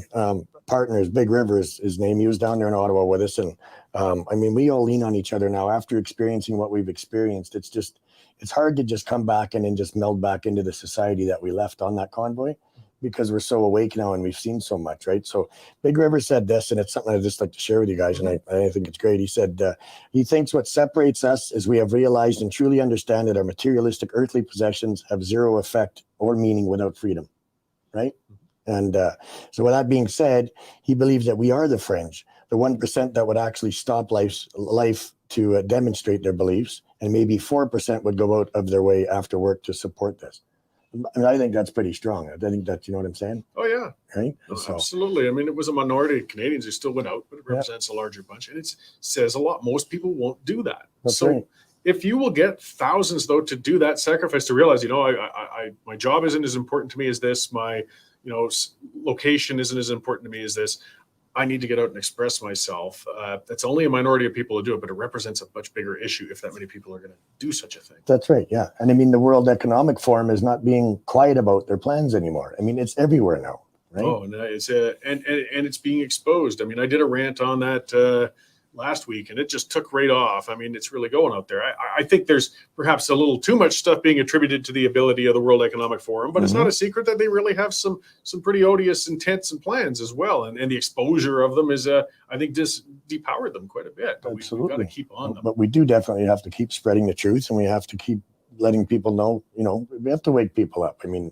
partners, Big River is his name. He was down there in Ottawa with us. And I mean, we all lean on each other now after experiencing what we've experienced. It's hard to just come back and then just meld back into the society that we left on that convoy, because we're so awake now and we've seen so much, right? So Big River said this, and it's something I'd just like to share with you guys, and I think it's great. He said, he thinks what separates us is we have realized and truly understand that our materialistic earthly possessions have zero effect or meaning without freedom, right? And so with that being said, he believes that we are the fringe, the 1% that would actually stop life to demonstrate their beliefs, and maybe 4% would go out of their way after work to support this. I mean, I think that's pretty strong. I think that, you know what I'm saying? Oh, yeah. Right? So. Absolutely. I mean, it was a minority of Canadians who still went out, but it represents a larger bunch. And it says a lot. Most people won't do that. That's so right. If you will get thousands, though, to do that sacrifice, to realize, my job isn't as important to me as this. My, location isn't as important to me as this. I need to get out and express myself. That's only a minority of people who do it, but it represents a much bigger issue if that many people are going to do such a thing. That's right, yeah. And I mean, the World Economic Forum is not being quiet about their plans anymore. I mean, it's everywhere now, right? Oh, and it's and it's being exposed. I mean, I did a rant on that last week, and it just took right off. I mean, it's really going out there. I think there's perhaps a little too much stuff being attributed to the ability of the World Economic Forum, but it's not a secret that they really have some pretty odious intents and plans as well. And the exposure of them is, I think, just depowered them quite a bit. But Absolutely. we've got to keep on them. But we do definitely have to keep spreading the truth, and we have to keep letting people know, we have to wake people up. I mean,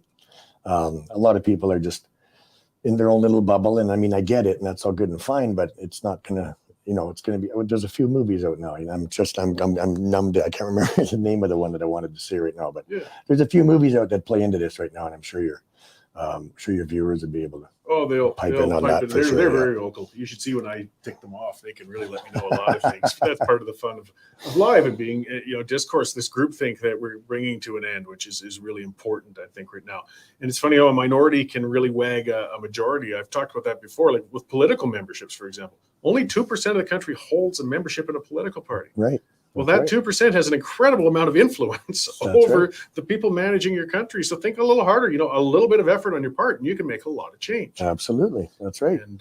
a lot of people are just in their own little bubble. And I mean, I get it, and that's all good and fine, but it's not going to, it's going to be, there's a few movies out now, and I'm numbed. I can't remember the name of the one that I wanted to see right now, but there's a few movies out that play into this right now, and I'm sure your viewers would be able to. Oh, they'll pipe in on that. They're very local. You should see when I tick them off. They can really let me know a lot of things. That's part of the fun of live and being, discourse, this groupthink that we're bringing to an end, which is really important, I think, right now. And it's funny how a minority can really wag a majority. I've talked about that before, like with political memberships, for example. Only 2% of the country holds a membership in a political party. Right. Well, that 2% has an incredible amount of influence over the people managing your country. So think a little harder, a little bit of effort on your part, and you can make a lot of change. Absolutely. That's right. And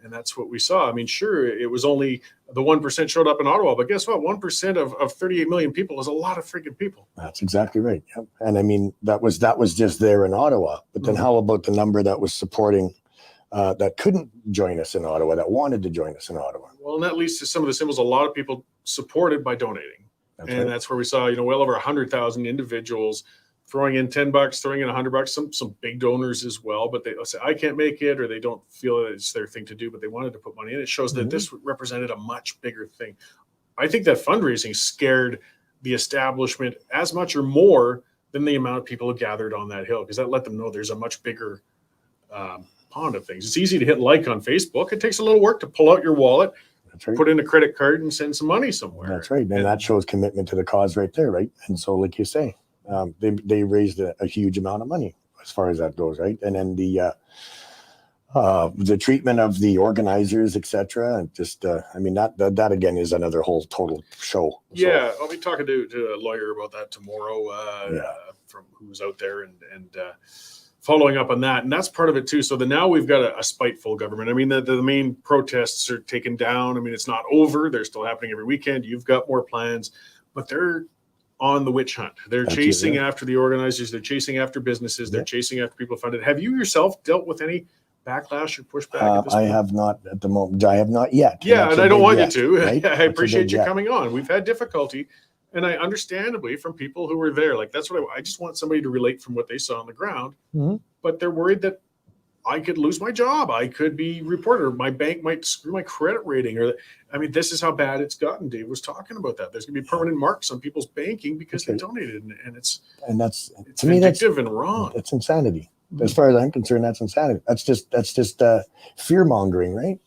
that's what we saw. I mean, sure, it was only the 1% showed up in Ottawa, but guess what? 1% of 38 million people is a lot of freaking people. That's exactly right. Yep. And I mean, that was just there in Ottawa. But then how about the number that was supporting that couldn't join us in Ottawa, that wanted to join us in Ottawa? Well, and that leads to some of the symbols a lot of people supported by donating. That's where we saw, well over 100,000 individuals throwing in $10, throwing in $100, some big donors as well, but they say, I can't make it, or they don't feel that it's their thing to do, but they wanted to put money in. It shows that this represented a much bigger thing. I think that fundraising scared the establishment as much or more than the amount of people who gathered on that hill, because that let them know there's a much bigger pond of things. It's easy to hit like on Facebook. It takes a little work to pull out your wallet, put in a credit card, and send some money somewhere. That's right. And that shows commitment to the cause right there, right? And so, like you say, they raised a huge amount of money as far as that goes, right? And then the treatment of the organizers, etc. And just, that again is another whole total show. Yeah, I'll be talking to a lawyer about that tomorrow, from who's out there and following up on that. And that's part of it too. So now we've got a spiteful government. I mean, the main protests are taken down. I mean, it's not over. They're still happening every weekend. You've got more plans, but they're on the witch hunt. They're chasing after the organizers. They're chasing after businesses. They're chasing after people funded. Have you yourself dealt with any backlash or pushback at this point? I have not at the moment. I have not yet. Yeah, and I don't want you to. Right? I appreciate you coming on. We've had difficulty, and I understandably from people who were there. Like, that's what I just want somebody to relate from what they saw on the ground. But they're worried that I could lose my job. I could be reported, or my bank might screw my credit rating. This is how bad it's gotten. Dave was talking about that. There's going to be permanent marks on people's banking because they donated, and it's to me that's vindictive and wrong. That's insanity. As far as I'm concerned, that's insanity. That's just fear mongering, right?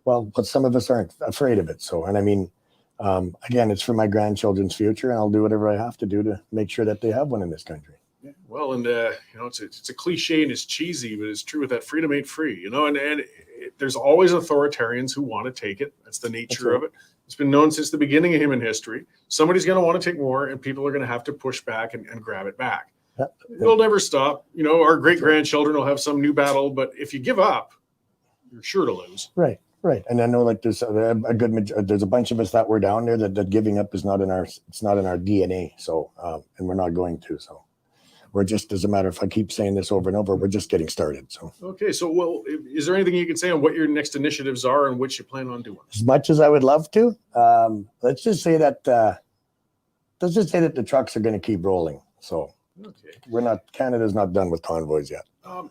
Well, but some of us aren't afraid of it. So, and I mean, again, it's for my grandchildren's future, and I'll do whatever I have to do to make sure that they have one in this country. Well, and it's a cliche and it's cheesy, but it's true with that freedom ain't free, and there's always authoritarians who want to take it. That's the nature of it. It's been known since the beginning of human history. Somebody's going to want to take more, and people are going to have to push back and grab it back. It'll never stop. Our great grandchildren will have some new battle, but if you give up, you're sure to lose. Right. And I know, like, there's there's a bunch of us that were down there that giving up is not in our DNA. So, and we're not going to. So, we're just, as a matter of, I keep saying this over and over, we're just getting started. So, okay. So, well, is there anything you can say on what your next initiatives are and what you plan on doing? As much as I would love to, let's just say that the trucks are going to keep rolling. So, Canada's not done with convoys yet. On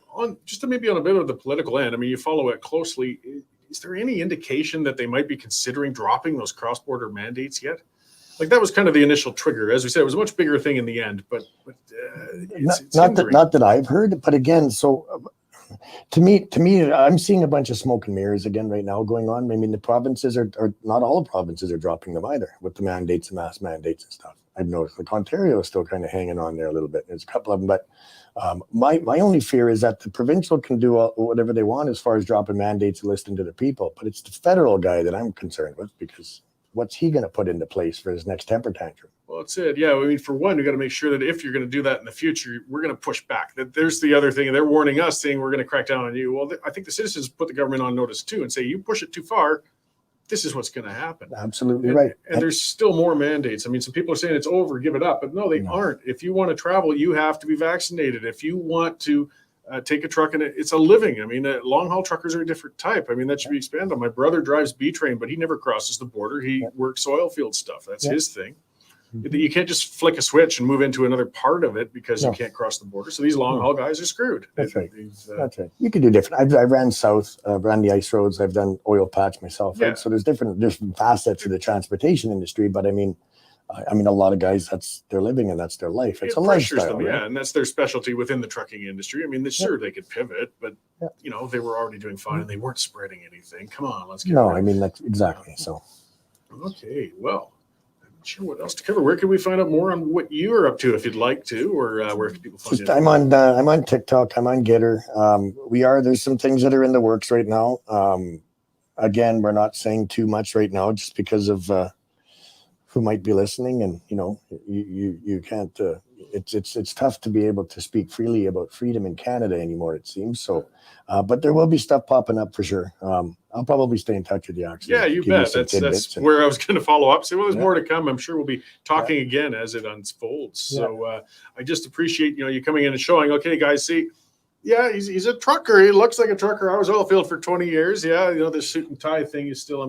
maybe on a bit of the political end, I mean, you follow it closely. Is there any indication that they might be considering dropping those cross-border mandates yet? Like, that was kind of the initial trigger. As we said, it was a much bigger thing in the end, but it's not that I've heard. But again, so to me, I'm seeing a bunch of smoke and mirrors again right now going on. I mean, the provinces are not all provinces are dropping them either with the mandates and mass mandates and stuff. I've noticed like Ontario is still kind of hanging on there a little bit. There's a couple of them, but my only fear is that the provincial can do whatever they want as far as dropping mandates and listening to the people. But it's the federal guy that I'm concerned with, because what's he going to put into place for his next temper tantrum? Well, that's it. Yeah, I mean, for one, you got to make sure that if you're going to do that in the future, we're going to push back. That there's the other thing, and they're warning us, saying we're going to crack down on you. Well, I think the citizens put the government on notice too, and say you push it too far, this is what's going to happen. Absolutely right. And there's still more mandates. I mean, some people are saying it's over, give it up, but no, they aren't. If you want to travel, you have to be vaccinated. If you want to take a truck, and it's a living. I mean, long haul truckers are a different type. I mean, that should be expanded on. My brother drives B train, but he never crosses the border. He works oil field stuff. That's his thing. You can't just flick a switch and move into another part of it because No. you can't cross the border. So these long haul guys are screwed. That's right. That's right. You can do different. I ran south, ran the ice roads. I've done oil patch myself. Yeah. Right? So there's different facets of the transportation industry. But I mean, a lot of guys, that's their living and that's their life. It's It a pressures lifestyle, them, right? yeah, and that's their specialty within the trucking industry. I mean, sure they could pivot, but Yeah. they were already doing fine and they weren't spreading anything. Come on, let's get No, rid I of mean that's exactly so. Okay, well, I'm not sure what else to cover. Where can we find out more on what you are up to if you'd like to, or where can people find Just you? I'm on TikTok. I'm on Getter. There's some things that are in the works right now. Again, we're not saying too much right now, just because of who might be listening, and you can't. It's tough to be able to speak freely about freedom in Canada anymore, it seems. So, but there will be stuff popping up for sure. I'll probably stay in touch with you. Actually, Yeah, you give bet. some That's tidbits and- where I was going to follow up. So, well, there's Yeah. more to come. I'm sure we'll be talking again as it unfolds. Yeah. So, I just appreciate you coming in and showing. Okay, guys, see. Yeah, he's a trucker. He looks like a trucker. I was oil field for 20 years. Yeah, the suit and tie thing is still,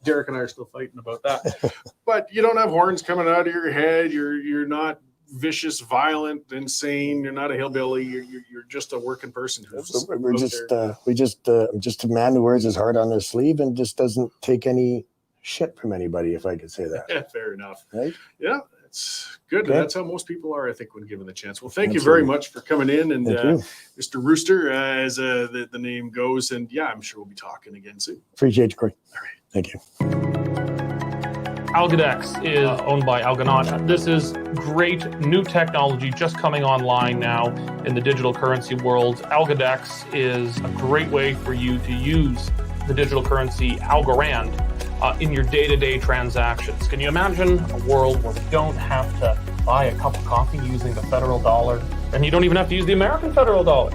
Derek and I are still fighting about that. But you don't have horns coming out of your head. You're not vicious, violent, insane. You're not a hillbilly. You're just a working person who's We're out just just a man who wears his heart on his sleeve and just doesn't take any shit from anybody, if I could say that. there. Fair enough. Right? Yeah, it's good. Okay. That's how most people are, I think, when given the chance. Well, thank you very much for coming in, and Thank you. Mr. Rooster, as the name goes. And yeah, I'm sure we'll be talking again soon. Appreciate you, Cory. All right. Thank you. Algodex is owned by Algonaut. This is great new technology just coming online now in the digital currency world. Algodex is a great way for you to use the digital currency Algorand in your day-to-day transactions. Can you imagine a world where we don't have to buy a cup of coffee using the federal dollar, and you don't even have to use the American federal dollar?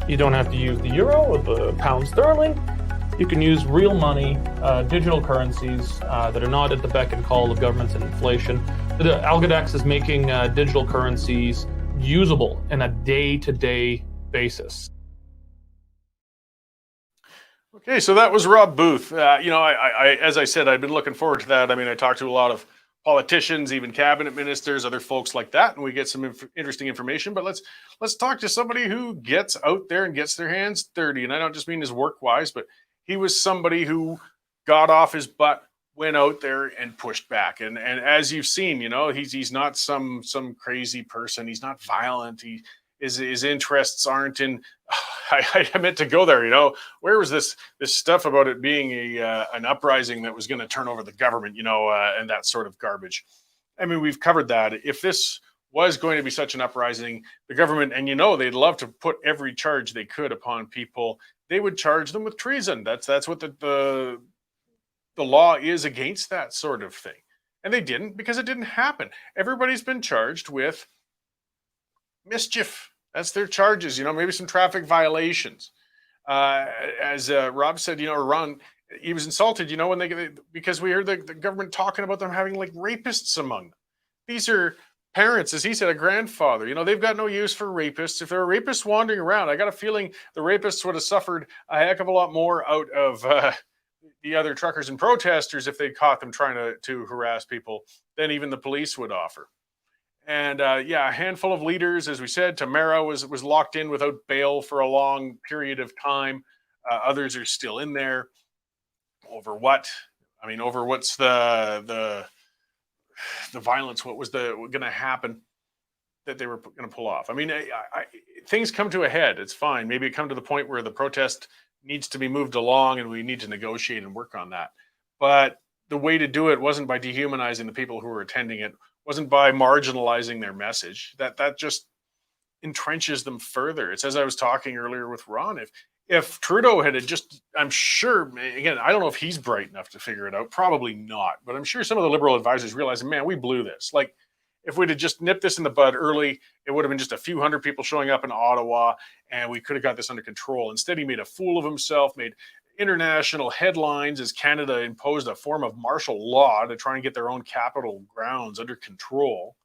You don't have to use the euro or the pound sterling. You can use real money, digital currencies that are not at the beck and call of governments and inflation. The Algodex is making digital currencies usable in a day-to-day basis. Okay, so that was Rob Booth. I as I said, I've been looking forward to that. I mean, I talked to a lot of politicians, even cabinet ministers, other folks like that, and we get some interesting information. But let's talk to somebody who gets out there and gets their hands dirty. And I don't just mean his work-wise, but he was somebody who got off his butt, went out there and pushed back. And as you've seen, he's not some crazy person. He's not violent. His interests aren't in. I meant to go there. Where was this stuff about it being an uprising that was going to turn over the government? And that sort of garbage. I mean, we've covered that. If this was going to be such an uprising, the government, and they'd love to put every charge they could upon people. They would charge them with treason. That's what the law is against that sort of thing. And they didn't, because it didn't happen. Everybody's been charged with mischief. That's their charges, maybe some traffic violations. As Rob said, Ron, he was insulted, because we heard the government talking about them having like rapists among them. These are parents, as he said, a grandfather. They've got no use for rapists. If there are rapists wandering around, I got a feeling the rapists would have suffered a heck of a lot more out of the other truckers and protesters if they caught them trying to harass people than even the police would offer. And a handful of leaders, as we said, Tamara was locked in without bail for a long period of time. Others are still in there. Over what? I mean, over what's the violence? What was going to happen that they were going to pull off? I mean, things come to a head. It's fine. Maybe it come to the point where the protest needs to be moved along and we need to negotiate and work on that. But the way to do it wasn't by dehumanizing the people who were attending it, wasn't by marginalizing their message. That just entrenches them further. It's as I was talking earlier with Ron, if Trudeau had just, I'm sure, again, I don't know if he's bright enough to figure it out, probably not, but I'm sure some of the Liberal advisors realizing, man, we blew this. Like, if we'd have just nipped this in the bud early, it would have been just a few hundred people showing up in Ottawa, and we could have got this under control. Instead, he made a fool of himself, made international headlines as Canada imposed a form of martial law to try and get their own capital grounds under control.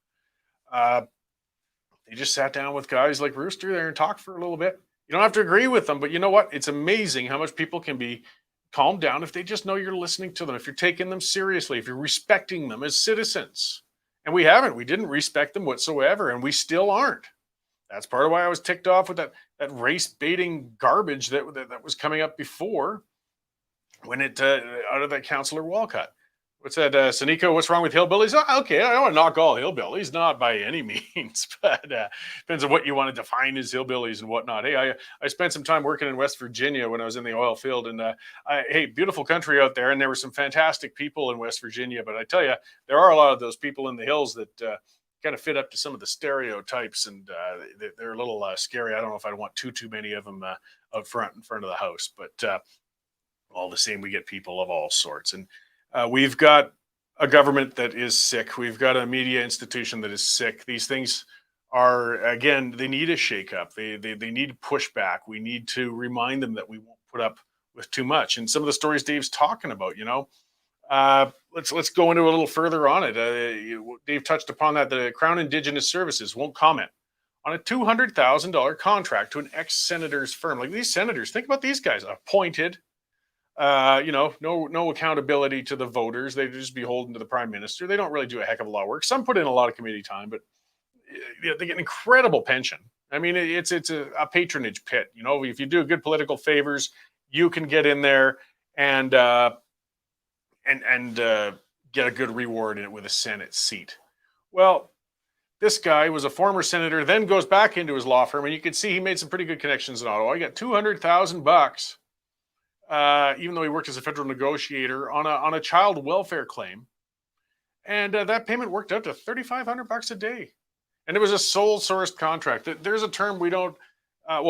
They just sat down with guys like Rooster there and talked for a little bit. You don't have to agree with them, but you know what? It's amazing how much people can be calmed down if they just know you're listening to them, if you're taking them seriously, if you're respecting them as citizens. And we haven't. We didn't respect them whatsoever, and we still aren't. That's part of why I was ticked off with that race baiting garbage that was coming up before when it out of that councillor Walcott. What's that, Saniko? What's wrong with hillbillies? Oh, okay, I don't want to knock all hillbillies, not by any means, but depends on what you want to define as hillbillies and whatnot. Hey, I spent some time working in West Virginia when I was in the oil field, and hey, beautiful country out there, and there were some fantastic people in West Virginia. But I tell you, there are a lot of those people in the hills that kind of fit up to some of the stereotypes, and they're a little scary. I don't know if I'd want too many of them out front in front of the house, but all the same, we get people of all sorts. And we've got a government that is sick. We've got a media institution that is sick. These things are, again, they need a shakeup. They need pushback. We need to remind them that we won't put up with too much. And some of the stories Dave's talking about, let's go into a little further on it. Dave touched upon that. The Crown Indigenous Services won't comment on a $200,000 contract to an ex-senator's firm. Like, these senators, think about these guys, appointed. No accountability to the voters. They just beholden to the prime minister. They don't really do a heck of a lot of work. Some put in a lot of committee time, but they get an incredible pension. I mean, it's a patronage pit. If you do good political favors, you can get in there and get a good reward in it with a Senate seat. Well, this guy was a former senator, then goes back into his law firm, and you can see he made some pretty good connections in Ottawa. He got $200,000. Even though he worked as a federal negotiator on a child welfare claim. And that payment worked out to $3,500 a day. And it was a sole sourced contract. There's a term we don't,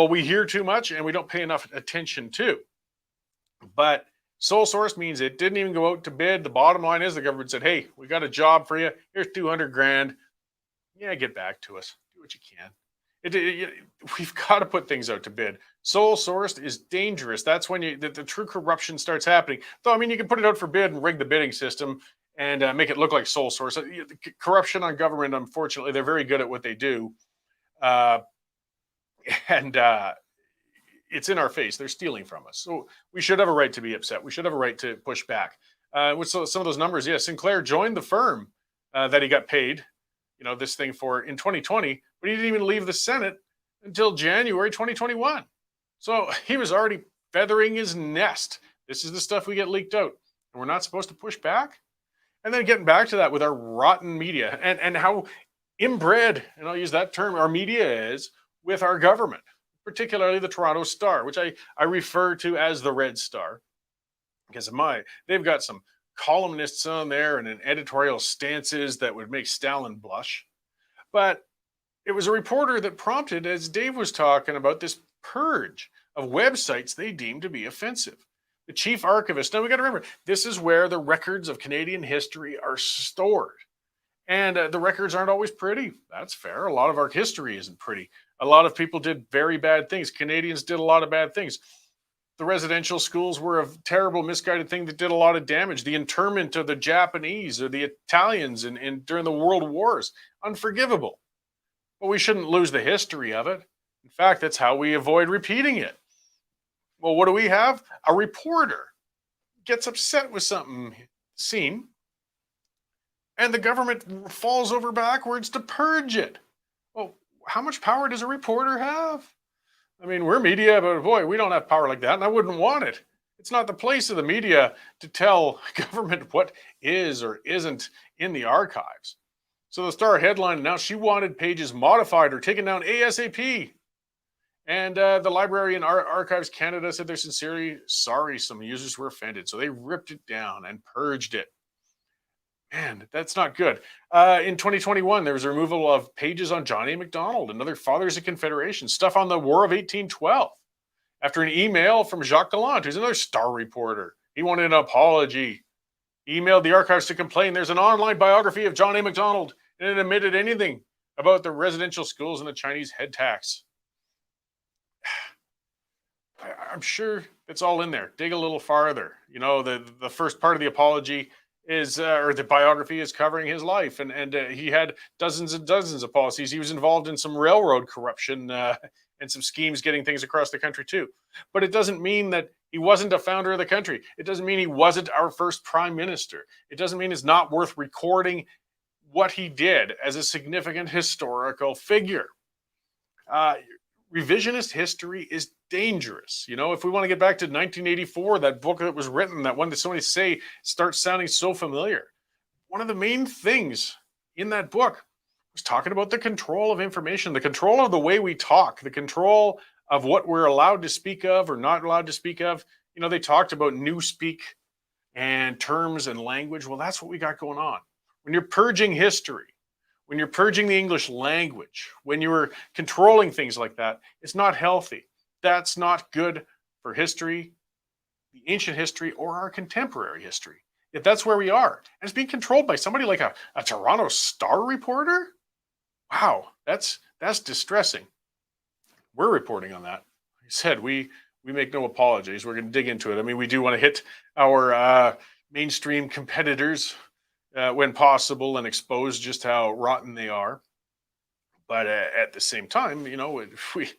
we hear too much and we don't pay enough attention to. But sole source means it didn't even go out to bid. The bottom line is the government said, hey, we got a job for you. Here's $200,000. Yeah, get back to us. Do what you can. We've got to put things out to bid. Sole sourced is dangerous. That's when the true corruption starts happening. Though, I mean, you can put it out for bid and rig the bidding system and make it look like sole source. Corruption on government, unfortunately, they're very good at what they do. And it's in our face. They're stealing from us. So we should have a right to be upset. We should have a right to push back. With some of those numbers, Sinclair joined the firm that he got paid, this thing for in 2020, but he didn't even leave the Senate until January 2021. So he was already feathering his nest. This is the stuff we get leaked out. And we're not supposed to push back. And then getting back to that with our rotten media and how inbred, and I'll use that term, our media is with our government, particularly the Toronto Star, which I refer to as the Red Star, because they've got some columnists on there and an editorial stances that would make Stalin blush. But it was a reporter that prompted, as Dave was talking about, this purge of websites they deemed to be offensive. The chief archivist. Now we got to remember, this is where the records of Canadian history are stored. And the records aren't always pretty. That's fair. A lot of our history isn't pretty. A lot of people did very bad things. Canadians did a lot of bad things. The residential schools were a terrible, misguided thing that did a lot of damage. The internment of the Japanese or the Italians during the World Wars, unforgivable. But we shouldn't lose the history of it. In fact, that's how we avoid repeating it. Well, what do we have? A reporter gets upset with something seen, and the government falls over backwards to purge it. Well, how much power does a reporter have? I mean, we're media, but boy, we don't have power like that, and I wouldn't want it. It's not the place of the media to tell government what is or isn't in the archives. So the Star headline announced she wanted pages modified or taken down ASAP. And the Library and Archives Canada said they're sincerely sorry some users were offended. So they ripped it down and purged it. Man, that's not good. In 2021, there was a removal of pages on John A. Macdonald and other fathers of Confederation, stuff on the War of 1812. After an email from Jacques Gallant, who's another Star reporter. He wanted an apology. He emailed the archives to complain there's an online biography of John A. Macdonald, and it omitted anything about the residential schools and the Chinese head tax. I'm sure it's all in there. Dig a little farther. The first part of the apology is, or the biography is covering his life. And he had dozens and dozens of policies. He was involved in some railroad corruption and some schemes getting things across the country too. But it doesn't mean that he wasn't a founder of the country. It doesn't mean he wasn't our first prime minister. It doesn't mean it's not worth recording what he did as a significant historical figure. Revisionist history is dangerous. You know, if we want to get back to 1984, that book that was written, that one that so many say starts sounding so familiar. One of the main things in that book was talking about the control of information, the control of the way we talk, the control of what we're allowed to speak of or not allowed to speak of. You know, they talked about newspeak and terms and language. Well, that's what we got going on. When you're purging history, when you're purging the English language, when you're controlling things like that, it's not healthy. That's not good for history, the ancient history, or our contemporary history. If that's where we are, and it's being controlled by somebody like a Toronto Star reporter, wow, that's distressing. We're reporting on that. Like I said, we make no apologies. We're going to dig into it. I mean, we do want to hit our mainstream competitors when possible and expose just how rotten they are. But at the same time, you know, we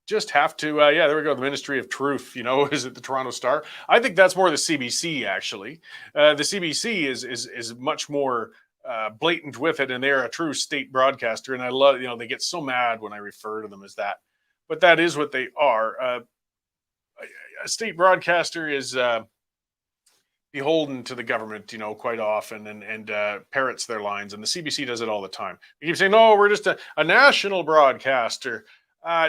just have to, yeah, there we go. The Ministry of Truth, you know, is it the Toronto Star? I think that's more the CBC, actually. The CBC is much more blatant with it, and they're a true state broadcaster. And I love, you know, they get so mad when I refer to them as that. But that is what they are. A state broadcaster is beholden to the government, you know, quite often, and parrots their lines. And the CBC does it all the time. You keep saying, no, we're just a national broadcaster.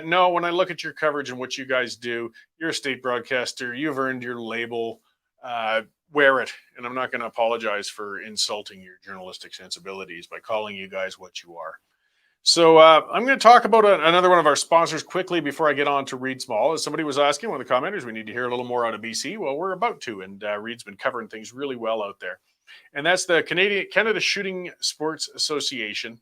No, when I look at your coverage and what you guys do, you're a state broadcaster. You've earned your label. Wear it. And I'm not going to apologize for insulting your journalistic sensibilities by calling you guys what you are. So I'm going to talk about another one of our sponsors quickly before I get on to Reid Small. As somebody was asking, one of the commenters, we need to hear a little more out of BC. Well, we're about to, and Reid's been covering things really well out there. And that's the Canada Shooting Sports Association.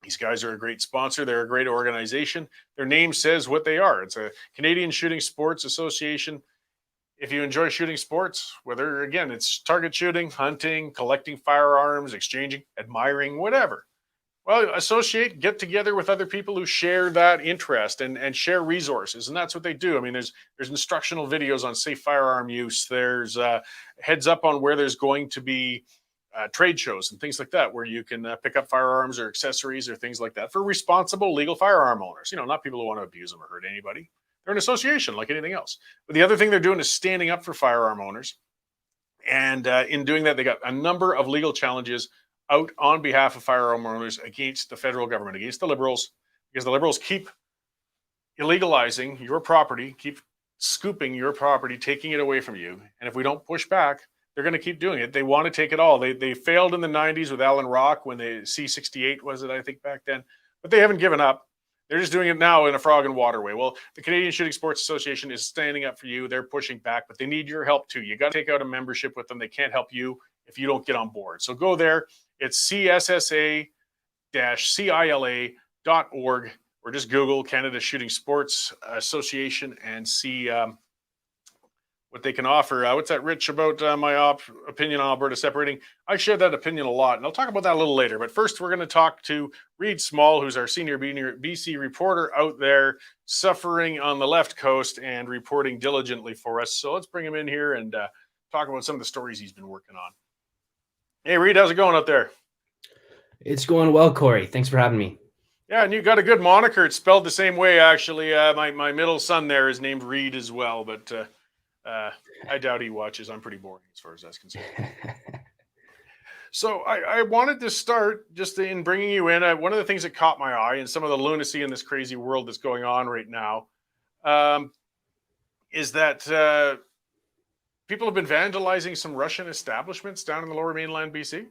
These guys are a great sponsor. They're a great organization. Their name says what they are. It's a Canadian Shooting Sports Association. If you enjoy shooting sports, whether, again, it's target shooting, hunting, collecting firearms, exchanging, admiring, whatever, well, get together with other people who share that interest and share resources. And that's what they do. I mean, there's instructional videos on safe firearm use. There's heads up on where there's going to be trade shows and things like that, where you can pick up firearms or accessories or things like that for responsible legal firearm owners. You know, not people who want to abuse them or hurt anybody. They're an association like anything else. But the other thing they're doing is standing up for firearm owners. And in doing that, they got a number of legal challenges out on behalf of firearm owners against the federal government, against the Liberals, because the Liberals keep illegalizing your property, keep scooping your property, taking it away from you. And if we don't push back, they're going to keep doing it. They want to take it all. They failed in the 90s with Allen Rock when the C-68 was it, I think, back then. But they haven't given up. They're just doing it now in a frog and water way. Well, the Canadian Shooting Sports Association is standing up for you. They're pushing back, but they need your help too. You got to take out a membership with them. They can't help you if you don't get on board. So go there. It's CSSA-CILA.org, or just Google Canada Shooting Sports Association and see what they can offer. What's that, Rich, about my opinion on Alberta separating? I share that opinion a lot, and I'll talk about that a little later. But first, we're going to talk to Reid Small, who's our senior BC reporter out there, suffering on the left coast and reporting diligently for us. So let's bring him in here and talk about some of the stories he's been working on. Hey, Reid, how's it going out there? It's going well, Cory. Thanks for having me. Yeah, and you got a good moniker. It's spelled the same way, actually. My middle son there is named Reid as well, but I doubt he watches. I'm pretty boring as far as that's concerned. So I wanted to start just in bringing you in. One of the things that caught my eye and some of the lunacy in this crazy world that's going on right now is that people have been vandalizing some Russian establishments down in the lower mainland BC.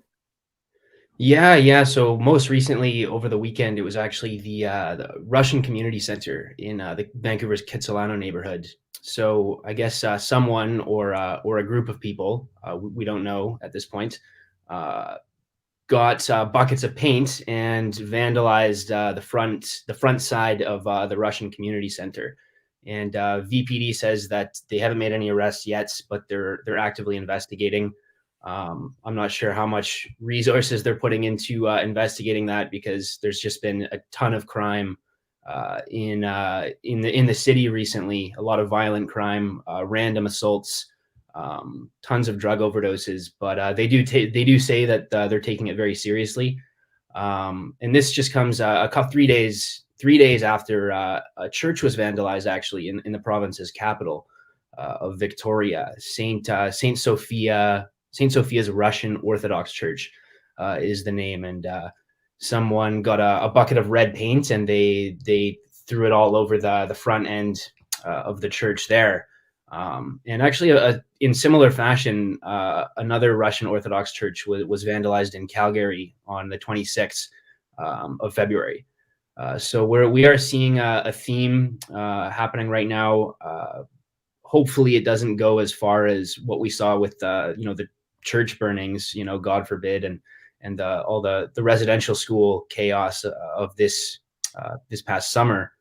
Yeah. So most recently over the weekend, it was actually the Russian community center in the Vancouver's Kitsilano neighborhood. So I guess someone or a group of people, we don't know at this point, got buckets of paint and vandalized the front side of the Russian community center. And VPD says that they haven't made any arrests yet, but they're actively investigating. I'm not sure how much resources they're putting into investigating that, because there's just been a ton of crime in the city recently. A lot of violent crime, random assaults, tons of drug overdoses. But they do say that they're taking it very seriously. And this just comes a couple 3 days after a church was vandalized, actually, in the province's capital of Victoria. Saint Sophia's Russian Orthodox Church is the name, and someone got a bucket of red paint and they threw it all over the front end of the church there. And actually, in similar fashion, another Russian Orthodox church was vandalized in Calgary on the 26th of February. So we are seeing a theme happening right now. Hopefully, it doesn't go as far as what we saw with the church burnings, God forbid, and all the residential school chaos of this past summer.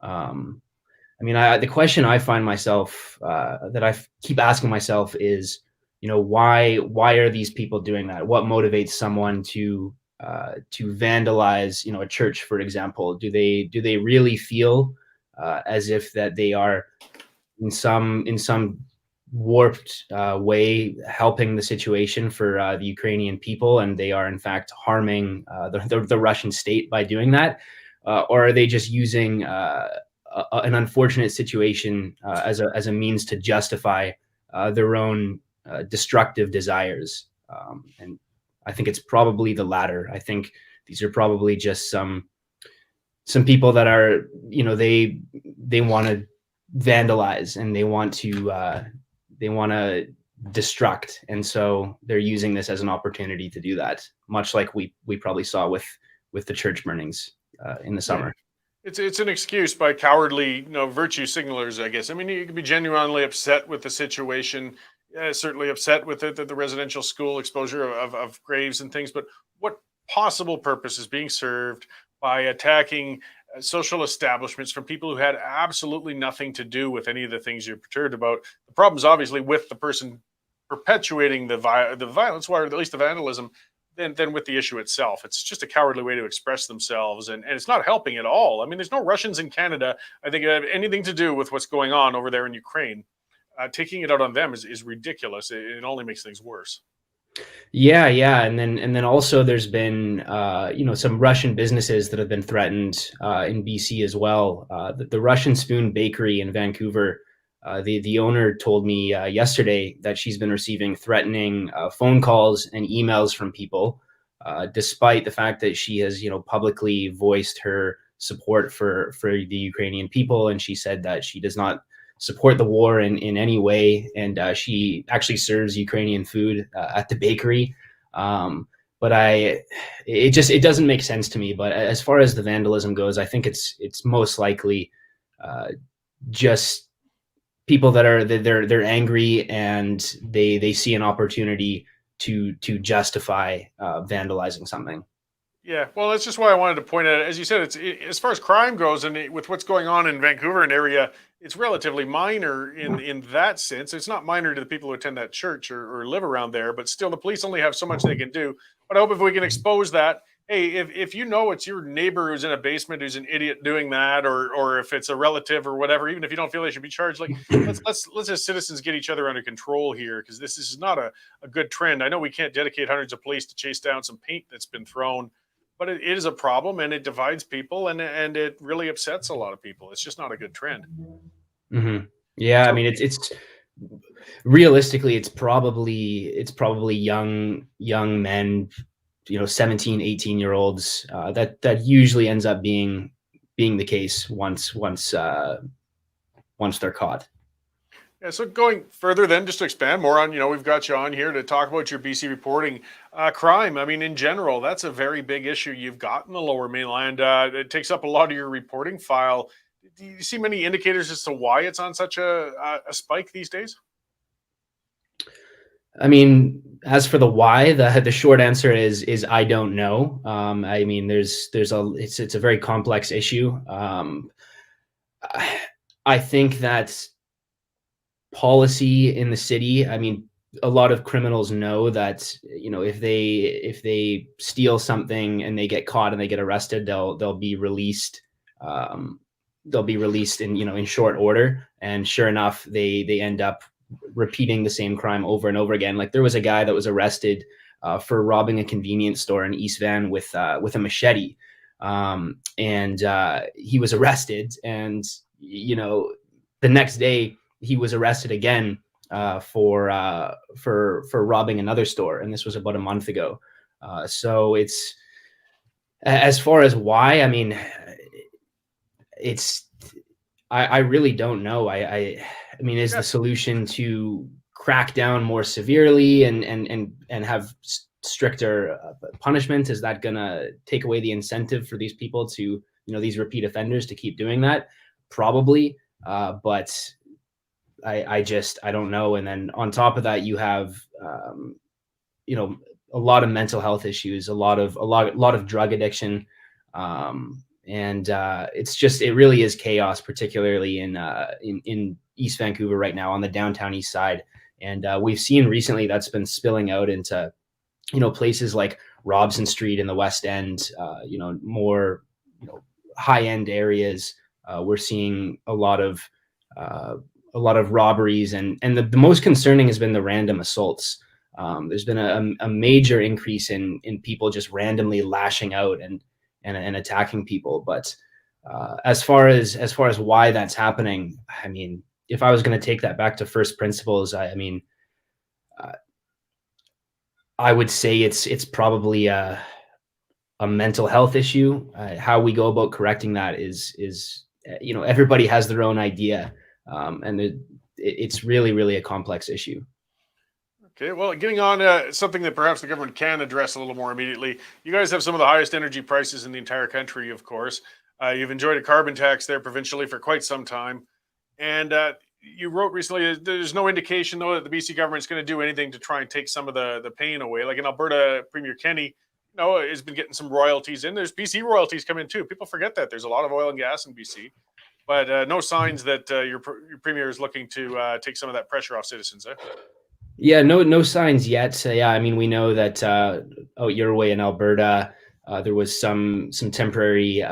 The question I find myself that I keep asking myself is, why are these people doing that? What motivates someone to vandalize, a church, for example? Do they really feel as if that they are in some warped way helping the situation for the Ukrainian people, and they are in fact harming the Russian state by doing that, or are they just using an unfortunate situation as a means to justify their own destructive desires? And I think it's probably the latter. I think these are probably just some people that are, they want to vandalize and they want to destruct, and so they're using this as an opportunity to do that, much like we probably saw with the church burnings in the summer. It's an excuse by cowardly, virtue signalers, I guess. I mean, you can be genuinely upset with the situation, certainly upset with the residential school exposure of graves and things, but what possible purpose is being served by attacking social establishments from people who had absolutely nothing to do with any of the things you're perturbed about? The problem is obviously with the person perpetuating the violence, or at least the vandalism, than with the issue itself. It's just a cowardly way to express themselves, and it's not helping at all. I mean, there's no Russians in Canada, I think, have anything to do with what's going on over there in Ukraine. Taking it out on them is ridiculous. It only makes things worse. Yeah, and then also there's been some Russian businesses that have been threatened in BC as well. The Russian Spoon Bakery in Vancouver, the owner told me yesterday that she's been receiving threatening phone calls and emails from people, despite the fact that she has publicly voiced her support for the Ukrainian people, and she said that she does not support the war in any way, and she actually serves Ukrainian food at the bakery. But it doesn't make sense to me. But as far as the vandalism goes, I think it's most likely just people that are they're angry and they see an opportunity to justify vandalizing something. Yeah, well, that's just why I wanted to point out, as you said, it's as far as crime goes, and with what's going on in Vancouver and area, it's relatively minor in that sense. It's not minor to the people who attend that church or live around there, but still, the police only have so much they can do. But I hope if we can expose that, hey, if it's your neighbor who's in a basement who's an idiot doing that, or if it's a relative or whatever, even if you don't feel they should be charged, like let's as citizens get each other under control here, because this is not a good trend. I know we can't dedicate hundreds of police to chase down some paint that's been thrown, but it is a problem, and it divides people, and it really upsets a lot of people. It's just not a good trend. Mm-hmm. Yeah, I mean, it's realistically, it's probably young men, 17, 18-year-olds. That usually ends up being the case once they're caught. Yeah, so going further then, just to expand more on, we've got you on here to talk about your BC reporting crime. I mean, in general, that's a very big issue you've got in the Lower Mainland. It takes up a lot of your reporting file. Do you see many indicators as to why it's on such a spike these days? I mean, as for the why, the short answer is I don't know. I mean, it's a very complex issue. I think that policy in the city, I mean, a lot of criminals know that if they steal something and they get caught and they get arrested, they'll be released. They'll be released in short order, and sure enough, they end up repeating the same crime over and over again. Like, there was a guy that was arrested for robbing a convenience store in East Van with a machete. And he was arrested, and the next day he was arrested again for robbing another store, and this was about a month ago. So it's, as far as why, I mean, I really don't know. I mean, is the solution to crack down more severely and have stricter punishment? Is that gonna take away the incentive for these people to, these repeat offenders, to keep doing that? Probably, but I don't know. And then on top of that, you have a lot of mental health issues, a lot of drug addiction, and it really is chaos, particularly in East Vancouver right now, on the downtown east side. And we've seen recently that's been spilling out into places like Robson Street in the West End, more high end areas. We're seeing a lot of robberies, and the most concerning has been the random assaults. There's been a major increase in people just randomly lashing out and attacking people. But as far as why that's happening, I mean, if I was going to take that back to first principles, I mean, I would say it's probably a mental health issue. How we go about correcting that is everybody has their own idea, and it's really a complex issue. Okay, well, getting on something that perhaps the government can address a little more immediately. You guys have some of the highest energy prices in the entire country, of course. You've enjoyed a carbon tax there provincially for quite some time. And you wrote recently, there's no indication, though, that the BC government's going to do anything to try and take some of the pain away. Like in Alberta, Premier Kenny, has been getting some royalties in. There's BC royalties come in, too. People forget that. There's a lot of oil and gas in BC. But no signs that your Premier is looking to take some of that pressure off citizens, eh? Yeah, no signs yet. Yeah, I mean, we know that out your way in Alberta, there was some temporary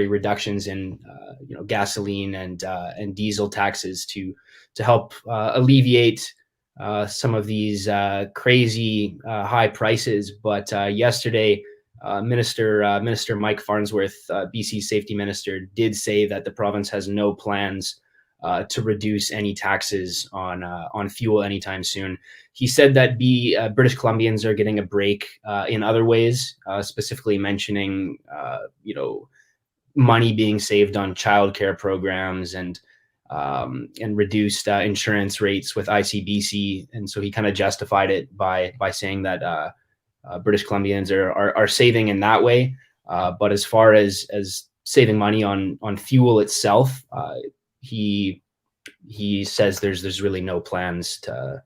reductions in gasoline and diesel taxes to help alleviate some of these crazy high prices. But yesterday, Minister Mike Farnsworth, BC Safety Minister, did say that the province has no plans to reduce any taxes on fuel anytime soon. He said that British Columbians are getting a break in other ways, specifically mentioning money being saved on childcare programs and reduced insurance rates with ICBC. And so he kind of justified it by saying that British Columbians are saving in that way. But as far as saving money on fuel itself, he says there's really no plans to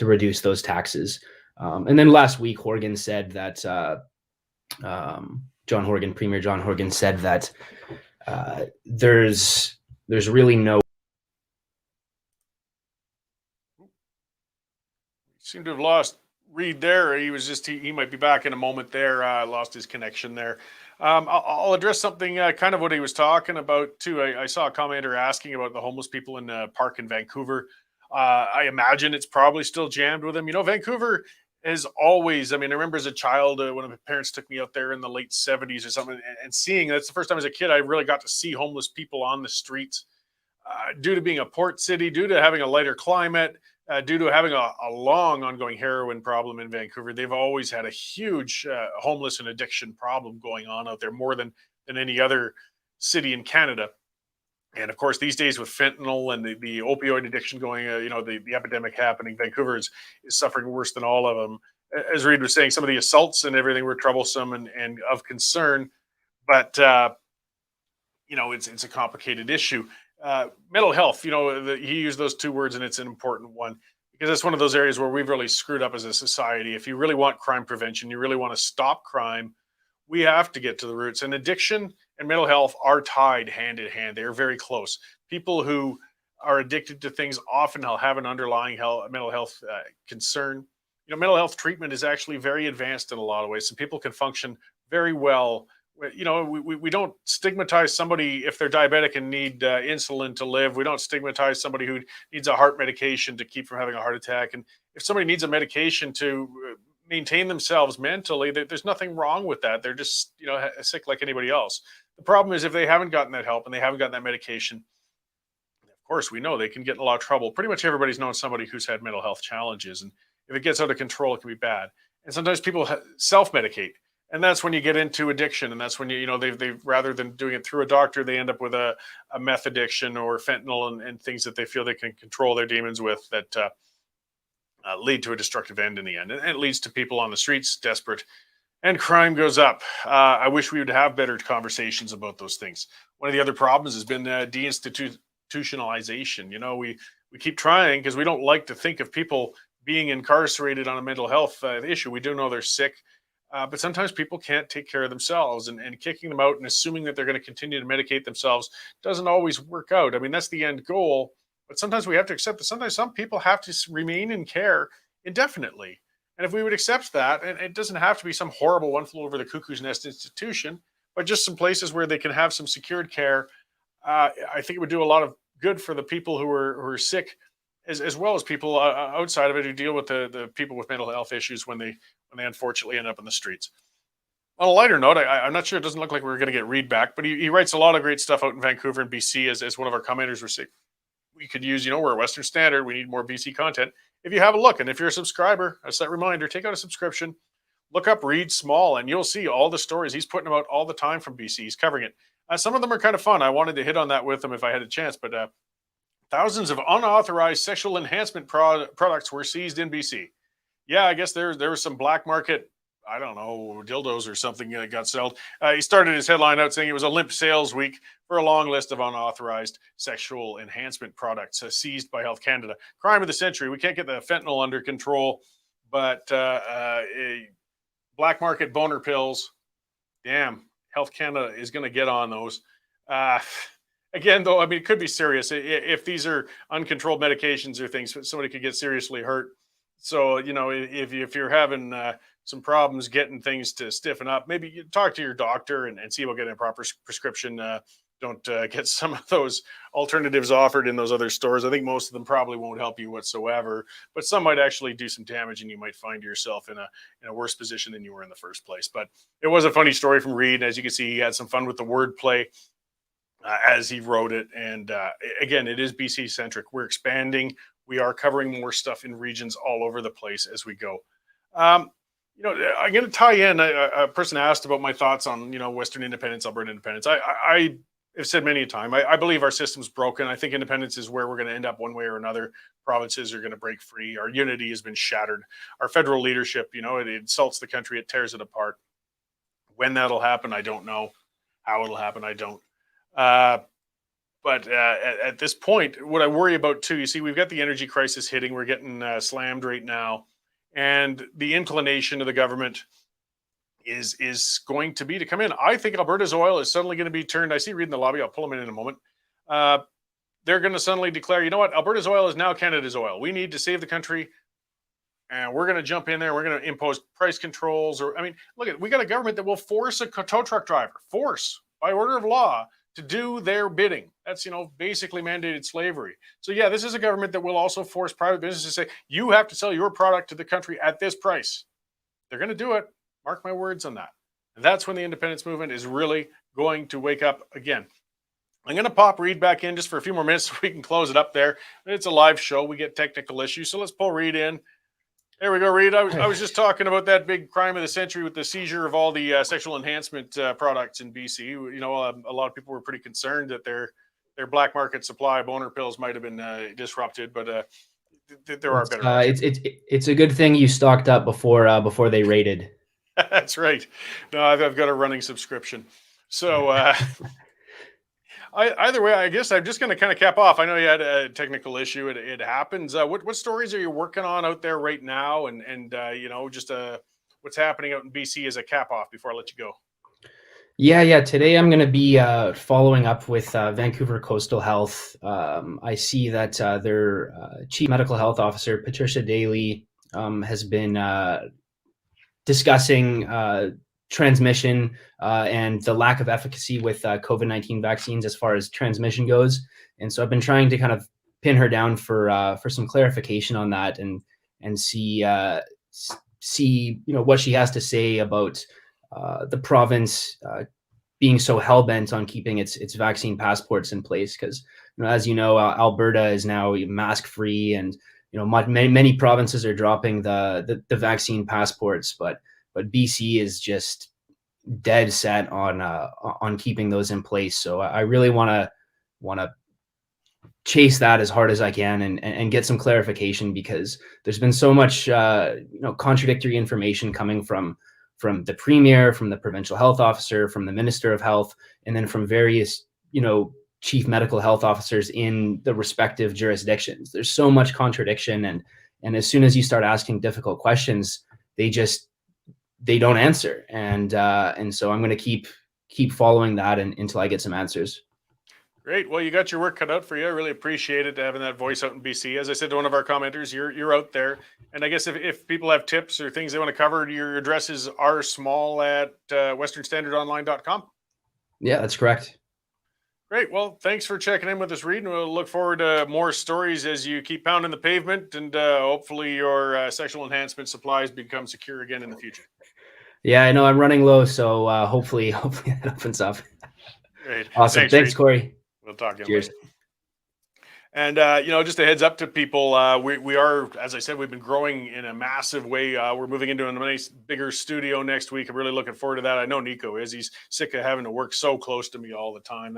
reduce those taxes. And then last week, Horgan said that Premier John Horgan said that there's really no. Seem to have lost Reid there. He might be back in a moment there. Lost his connection there. I'll address something kind of what he was talking about too. I saw a commenter asking about the homeless people in the park in Vancouver. I imagine it's probably still jammed with them. Vancouver is always, I remember as a child, when my parents took me out there in the late 70s or something, and seeing, that's the first time as a kid I really got to see homeless people on the streets. Due to being a port city, due to having a lighter climate, due to having a long ongoing heroin problem in Vancouver, they've always had a huge homeless and addiction problem going on out there, more than any other city in Canada. And of course, these days with fentanyl and the opioid addiction going, the epidemic happening, Vancouver is suffering worse than all of them. As Reid was saying, some of the assaults and everything were troublesome and of concern, but it's a complicated issue. Mental health, he used those two words, and it's an important one because it's one of those areas where we've really screwed up as a society. If you really want crime prevention, you really want to stop crime, we have to get to the roots. And addiction and mental health are tied hand in hand. They're very close. People who are addicted to things often have an underlying mental health concern. Mental health treatment is actually very advanced in a lot of ways. So people can function very well. We don't stigmatize somebody if they're diabetic and need insulin to live. We don't stigmatize somebody who needs a heart medication to keep from having a heart attack. And if somebody needs a medication to maintain themselves mentally, there's nothing wrong with that. They're just, sick like anybody else. The problem is if they haven't gotten that help and they haven't gotten that medication, of course, we know they can get in a lot of trouble. Pretty much everybody's known somebody who's had mental health challenges. And if it gets out of control, it can be bad. And sometimes people self-medicate. And that's when you get into addiction. And that's when they've rather than doing it through a doctor, they end up with a meth addiction or fentanyl and things that they feel they can control their demons with that lead to a destructive end in the end. And it leads to people on the streets desperate, and crime goes up. I wish we would have better conversations about those things. One of the other problems has been deinstitutionalization. We keep trying because we don't like to think of people being incarcerated on a mental health issue. We do know they're sick. But sometimes people can't take care of themselves, and kicking them out and assuming that they're going to continue to medicate themselves doesn't always work out. I mean, that's the end goal, but sometimes we have to accept that sometimes some people have to remain in care indefinitely. And if we would accept that, and it doesn't have to be some horrible one flew over the cuckoo's nest institution, but just some places where they can have some secured care, I think it would do a lot of good for the people who are sick, as well as people outside of it who deal with the people with mental health issues when they unfortunately end up in the streets. On a lighter note, I'm not sure, it doesn't look like we're going to get Reid back, but he writes a lot of great stuff out in Vancouver and BC, as one of our commenters were saying. We could use, we're a Western Standard, we need more BC content. If you have a look, and if you're a subscriber, a set reminder, take out a subscription, look up Reid Small, and you'll see all the stories. He's putting them out all the time from BC. He's covering it. Some of them are kind of fun. I wanted to hit on that with him if I had a chance, but thousands of unauthorized sexual enhancement products were seized in BC. Yeah, I guess there was some black market, I don't know, dildos or something that got sold. He started his headline out saying it was a limp sales week for a long list of unauthorized sexual enhancement products seized by Health Canada. Crime of the century. We can't get the fentanyl under control, but black market boner pills, damn, Health Canada is going to get on those. Again, though, I mean, it could be serious. If these are uncontrolled medications or things, somebody could get seriously hurt. So, if you're having some problems getting things to stiffen up, maybe you talk to your doctor and see about getting a proper prescription. Don't get some of those alternatives offered in those other stores. I think most of them probably won't help you whatsoever, but some might actually do some damage, and you might find yourself in a worse position than you were in the first place. But it was a funny story from Reid. As you can see, he had some fun with the wordplay as he wrote it. And again, it is BC centric. We're expanding. We are covering more stuff in regions all over the place as we go. I'm going to tie in. A person asked about my thoughts on, Western independence, Alberta independence. I have said many a time, I believe our system's broken. I think independence is where we're going to end up one way or another. Provinces are going to break free. Our unity has been shattered. Our federal leadership, it insults the country. It tears it apart. When that'll happen, I don't know. How it'll happen, I don't. But at this point, what I worry about too, you see, we've got the energy crisis hitting. We're getting slammed right now. And the inclination of the government is going to be to come in. I think Alberta's oil is suddenly going to be turned. I see Reid in the lobby. I'll pull him in a moment. They're going to suddenly declare, Alberta's oil is now Canada's oil. We need to save the country. And we're going to jump in there. We're going to impose price controls. We got a government that will force a tow truck driver, by order of law, to do their bidding. That's, basically mandated slavery. So yeah, this is a government that will also force private businesses to say, you have to sell your product to the country at this price. They're going to do it. Mark my words on that. And that's when the independence movement is really going to wake up again. I'm going to pop Reid back in just for a few more minutes so we can close it up there. It's a live show. We get technical issues. So let's pull Reid in. There we go, Reid. I was just talking about that big crime of the century with the seizure of all the sexual enhancement products in BC. A lot of people were pretty concerned that their black market supply of boner pills might have been disrupted, but there are better. It's a good thing you stocked up before they raided. That's right. No, I've got a running subscription. So either way, I guess I'm just going to kind of cap off. I know you had a technical issue. It happens. What stories are you working on out there right now? And just what's happening out in BC as a cap off before I let you go? Yeah. Today I'm going to be following up with Vancouver Coastal Health. I see that their Chief Medical Health Officer, Patricia Daly, has been discussing transmission and the lack of efficacy with COVID-19 vaccines as far as transmission goes. And so I've been trying to kind of pin her down for some clarification on that and see see, what she has to say about the province being so hell-bent on keeping its vaccine passports in place. Because, as you know, Alberta is now mask-free, and many provinces are dropping the vaccine passports, but BC is just dead set on keeping those in place. So I really want to chase that as hard as I can and get some clarification, because there's been so much contradictory information coming from the premier, from the provincial health officer, from the minister of health, and then from various chief medical health officers in the respective jurisdictions. There's so much contradiction, and as soon as you start asking difficult questions, they don't answer, and so I'm going to keep following that until I get some answers. Great. Well, you got your work cut out for you. I really appreciate it, having that voice out in BC. As I said to one of our commenters, you're out there. And I guess if people have tips or things they want to cover, your address is rsmall@westernstandardonline.com. Yeah, that's correct. Great. Well, thanks for checking in with us, Reid. And we'll look forward to more stories as you keep pounding the pavement, and hopefully your sexual enhancement supplies become secure again in the future. Yeah, I know I'm running low, so hopefully that opens up. Great. Awesome. Thanks, Cory. We'll talk again. Cheers. Later. And, just a heads up to people, we are, as I said, we've been growing in a massive way. We're moving into a nice, bigger studio next week. I'm really looking forward to that. I know Nico is. He's sick of having to work so close to me all the time.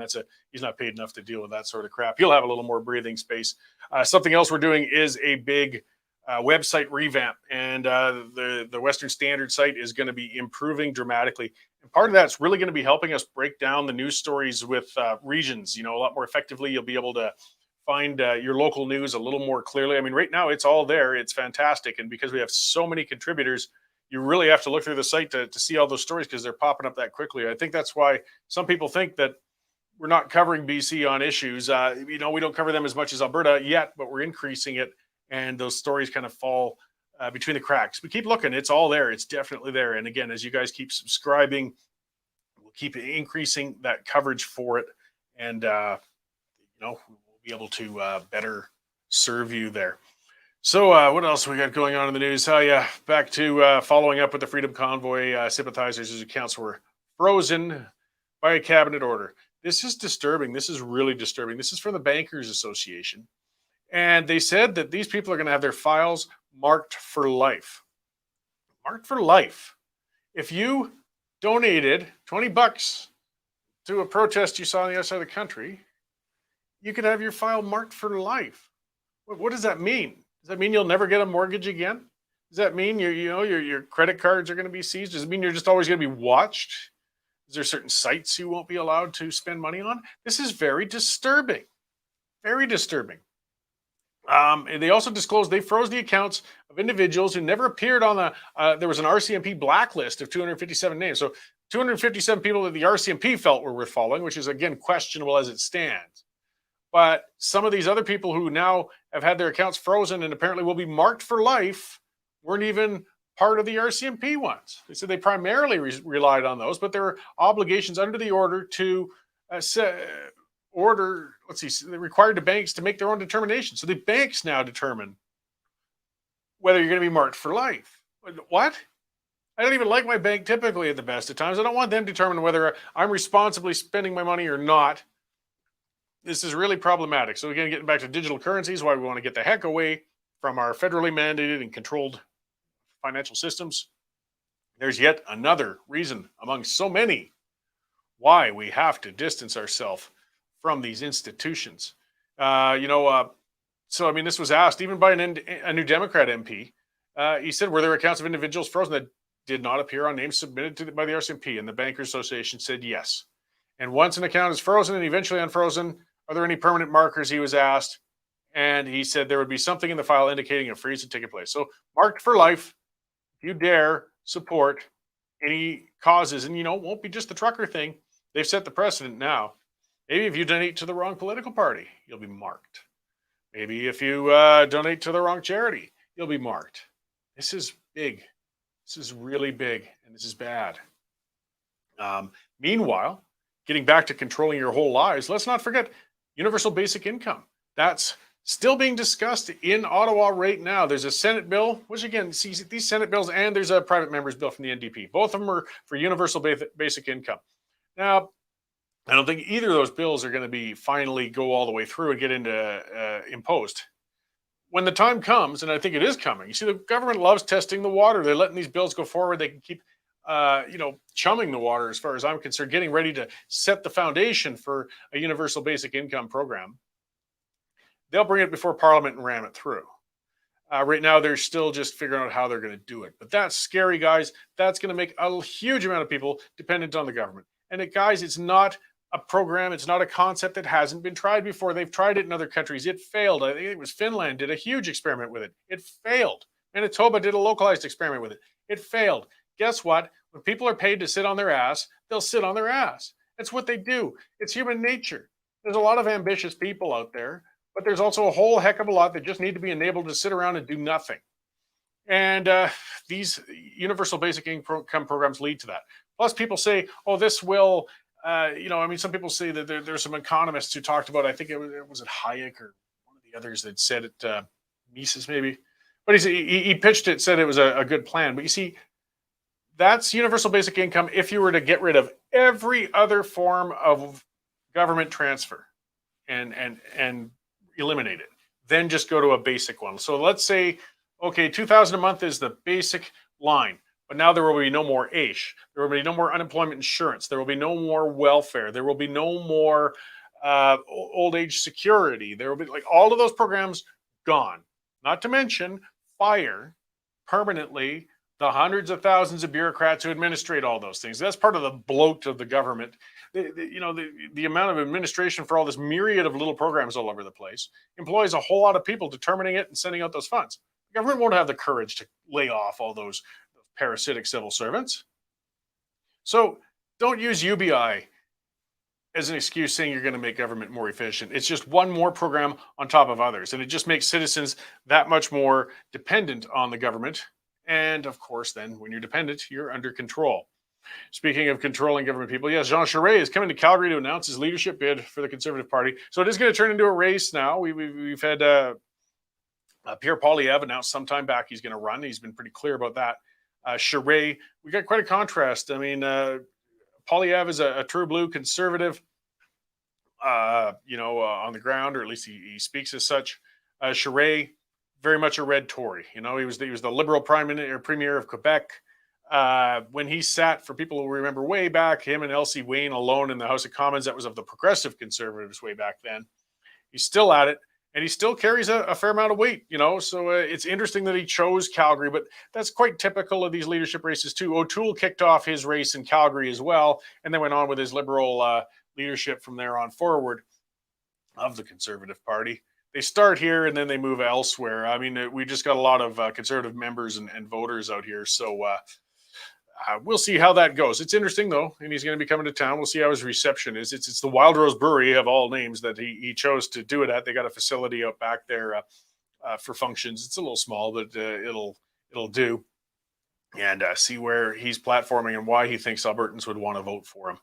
He's not paid enough to deal with that sort of crap. He'll have a little more breathing space. Something else we're doing is a big website revamp. And the Western Standard site is going to be improving dramatically. And part of that's really going to be helping us break down the news stories with regions, a lot more effectively. You'll be able to find your local news a little more clearly. I mean, right now it's all there. It's fantastic. And because we have so many contributors, you really have to look through the site to see all those stories, because they're popping up that quickly. I think that's why some people think that we're not covering BC on issues. We don't cover them as much as Alberta yet, but we're increasing it. And those stories kind of fall between the cracks. But keep looking. It's all there. It's definitely there. And again, as you guys keep subscribing, we'll keep increasing that coverage for it. And, we'll be able to better serve you there. So what else we got going on in the news? Back to following up with the Freedom Convoy sympathizers whose accounts were frozen by a cabinet order. This is disturbing. This is really disturbing. This is from the Bankers Association. And they said that these people are going to have their files marked for life. Marked for life. If you donated $20 to a protest you saw on the other side of the country, you could have your file marked for life. What does that mean? Does that mean you'll never get a mortgage again? Does that mean your credit cards are going to be seized? Does it mean you're just always going to be watched? Is there certain sites you won't be allowed to spend money on? This is very disturbing. Very disturbing. And they also disclosed they froze the accounts of individuals who never appeared on there was an RCMP blacklist of 257 names. So 257 people that the RCMP felt were worth following, which is, again, questionable as it stands. But some of these other people who now have had their accounts frozen and apparently will be marked for life weren't even part of the RCMP ones. They said they primarily relied on those, but there were obligations under the order to they required the banks to make their own determination. So the banks now determine whether you're going to be marked for life. What? I don't even like my bank typically at the best of times. I don't want them to determine whether I'm responsibly spending my money or not. This is really problematic. So again, getting back to digital currencies, why we want to get the heck away from our federally mandated and controlled financial systems. There's yet another reason among so many why we have to distance ourselves from these institutions. So, I mean, this was asked even by a New Democrat MP. He said, were there accounts of individuals frozen that did not appear on names submitted by the RCMP? And the Bankers Association said yes. And once an account is frozen and eventually unfrozen, are there any permanent markers, he was asked. And he said there would be something in the file indicating a freeze had taken place. So marked for life, if you dare support any causes, and, it won't be just the trucker thing. They've set the precedent now. Maybe if you donate to the wrong political party, you'll be marked. Maybe if you donate to the wrong charity, you'll be marked. This is big. This is really big, and this is bad. Meanwhile, getting back to controlling your whole lives, let's not forget universal basic income. That's still being discussed in Ottawa right now. There's a Senate bill, which again, see these Senate bills, and there's a private member's bill from the NDP. Both of them are for universal basic income. Now, I don't think either of those bills are going to be finally go all the way through and get into imposed. When the time comes, and I think it is coming, you see the government loves testing the water. They're letting these bills go forward. They can keep chumming the water as far as I'm concerned, getting ready to set the foundation for a universal basic income program. They'll bring it before Parliament and ram it through. Right now, they're still just figuring out how they're going to do it. But that's scary, guys. That's going to make a huge amount of people dependent on the government. And guys, it's not a program. It's not a concept that hasn't been tried before. They've tried it in other countries. It failed. I think it was Finland did a huge experiment with it. It failed. Manitoba did a localized experiment with it. It failed. Guess what? When people are paid to sit on their ass, they'll sit on their ass. It's what they do. It's human nature. There's a lot of ambitious people out there, but there's also a whole heck of a lot that just need to be enabled to sit around and do nothing. And these universal basic income programs lead to that. Plus, people say, oh, this will, some people say that there's some economists who talked about, I think it was Hayek or one of the others that said it, Mises maybe. But he pitched it, said it was a good plan. But you see, that's universal basic income if you were to get rid of every other form of government transfer and eliminate it. Then just go to a basic one. So let's say, okay, $2,000 a month is the basic line. But now there will be no more AISH. There will be no more unemployment insurance. There will be no more welfare. There will be no more old age security. There will be all of those programs gone. Not to mention fire permanently the hundreds of thousands of bureaucrats who administrate all those things. That's part of the bloat of the government. The amount of administration for all this myriad of little programs all over the place employs a whole lot of people determining it and sending out those funds. The government won't have the courage to lay off all those parasitic civil servants. So don't use UBI as an excuse saying you're going to make government more efficient. It's just one more program on top of others. And it just makes citizens that much more dependent on the government. And of course, then when you're dependent, you're under control. Speaking of controlling government people, yes, Jean Charest is coming to Calgary to announce his leadership bid for the Conservative Party. So it is going to turn into a race now. We've had Pierre Poilievre announced some time back he's going to run. He's been pretty clear about that. Charest, we got quite a contrast. I mean, Poilievre is a true blue conservative, on the ground, or at least he speaks as such. Charest, very much a red Tory. He was the Liberal Premier of Quebec. When he sat, for people who remember way back, him and Elsie Wayne alone in the House of Commons, that was of the Progressive Conservatives way back then. He's still at it. And he still carries a fair amount of weight, so it's interesting that he chose Calgary, but that's quite typical of these leadership races too. O'Toole kicked off his race in Calgary as well, and then went on with his Liberal leadership from there on forward of the Conservative Party. They start here and then they move elsewhere. I mean, we just got a lot of Conservative members and voters out here, so we'll see how that goes. It's interesting, though, and he's going to be coming to town. We'll see how his reception is. It's the Wild Rose Brewery of all names that he chose to do it at. They got a facility out back there for functions. It's a little small, but it'll do. And see where he's platforming and why he thinks Albertans would want to vote for him.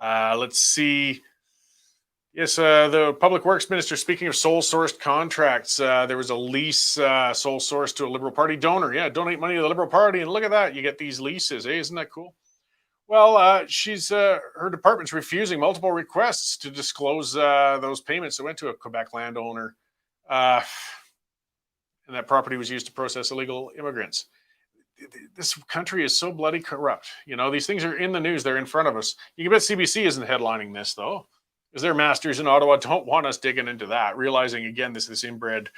Let's see. Yes, the Public Works Minister, speaking of sole-sourced contracts, there was a lease sole-sourced to a Liberal Party donor. Yeah, donate money to the Liberal Party, and look at that. You get these leases. Hey, isn't that cool? Well, her department's refusing multiple requests to disclose those payments that went to a Quebec landowner. And that property was used to process illegal immigrants. This country is so bloody corrupt. These things are in the news. They're in front of us. You can bet CBC isn't headlining this, though, because their masters in Ottawa don't want us digging into that, realizing, again, this inbred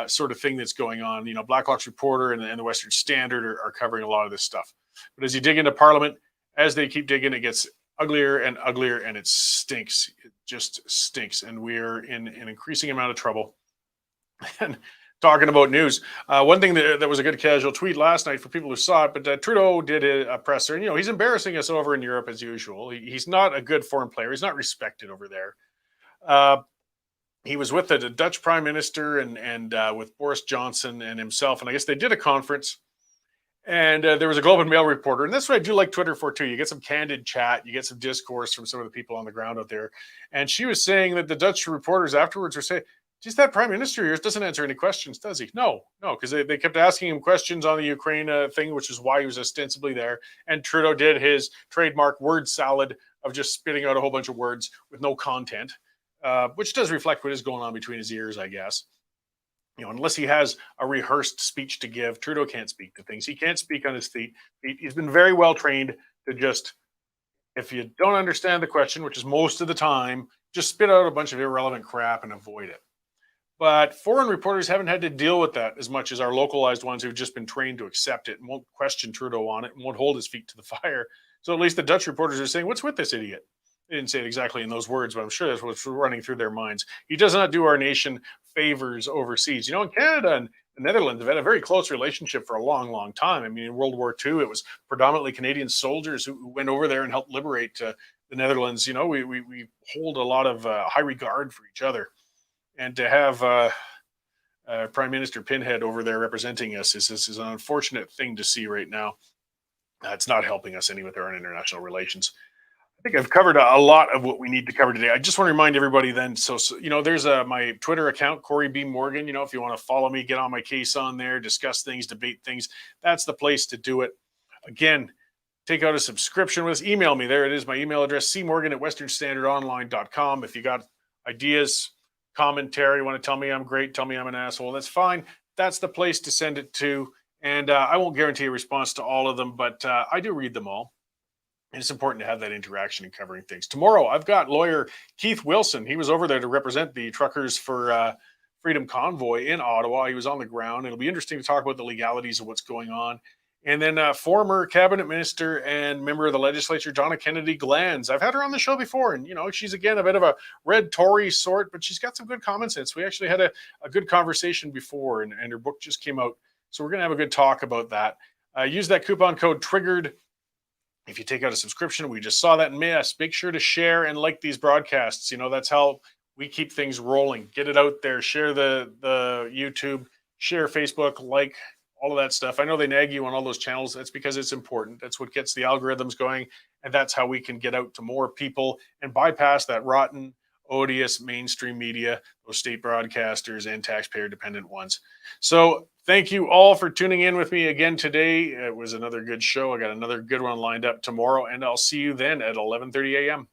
sort of thing that's going on. Blacklock's Reporter and the Western Standard are covering a lot of this stuff. But as you dig into Parliament, as they keep digging, it gets uglier and uglier, and it stinks. It just stinks. And we're in an increasing amount of trouble. And talking about news, one thing that was a good casual tweet last night for people who saw it, but Trudeau did a presser, and he's embarrassing us over in Europe as usual. He's not a good foreign player. He's not respected over there. He was with the Dutch Prime Minister and with Boris Johnson and himself, and I guess they did a conference. And there was a Globe and Mail reporter, and that's what I do like Twitter for too. You get some candid chat, you get some discourse from some of the people on the ground out there. And she was saying that the Dutch reporters afterwards were saying, Just that prime minister here doesn't answer any questions, does he? No, because they kept asking him questions on the Ukraine thing, which is why he was ostensibly there. And Trudeau did his trademark word salad of just spitting out a whole bunch of words with no content, which does reflect what is going on between his ears, I guess. Unless he has a rehearsed speech to give, Trudeau can't speak to things. He can't speak on his feet. He's been very well trained to just, if you don't understand the question, which is most of the time, just spit out a bunch of irrelevant crap and avoid it. But foreign reporters haven't had to deal with that as much as our localized ones who've just been trained to accept it and won't question Trudeau on it and won't hold his feet to the fire. So at least the Dutch reporters are saying, what's with this idiot? They didn't say it exactly in those words, but I'm sure that's what's running through their minds. He does not do our nation favors overseas. In Canada and the Netherlands have had a very close relationship for a long, long time. I mean, in World War II, it was predominantly Canadian soldiers who went over there and helped liberate the Netherlands. We hold a lot of high regard for each other. And to have Prime Minister Pinhead over there representing us is an unfortunate thing to see right now. It's not helping us any with our international relations. I think I've covered a lot of what we need to cover today. I just want to remind everybody then, so there's my Twitter account, Cory B. Morgan. If you want to follow me, get on my case on there, discuss things, debate things, that's the place to do it. Again, take out a subscription with us. Email me. There it is, my email address, cmorgan@westernstandardonline.com. If you got ideas, commentary, want to tell me I'm great, tell me I'm an asshole, that's fine. That's the place to send it to. And I won't guarantee a response to all of them, but I do read them all. And it's important to have that interaction and covering things. Tomorrow, I've got lawyer Keith Wilson. He was over there to represent the truckers for Freedom Convoy in Ottawa. He was on the ground. It'll be interesting to talk about the legalities of what's going on. And then former cabinet minister and member of the legislature, Donna Kennedy Glanz. I've had her on the show before, and she's again a bit of a red Tory sort, but she's got some good common sense. We actually had a good conversation before, and her book just came out. So we're going to have a good talk about that. Use that coupon code TRIGGERED if you take out a subscription. We just saw that in Miss. Make sure to share and like these broadcasts. That's how we keep things rolling. Get it out there. Share the YouTube, share Facebook, like all of that stuff. I know they nag you on all those channels. That's because it's important. That's what gets the algorithms going. And that's how we can get out to more people and bypass that rotten, odious mainstream media, those state broadcasters and taxpayer dependent ones. So thank you all for tuning in with me again today. It was another good show. I got another good one lined up tomorrow, and I'll see you then at 11:30 a.m.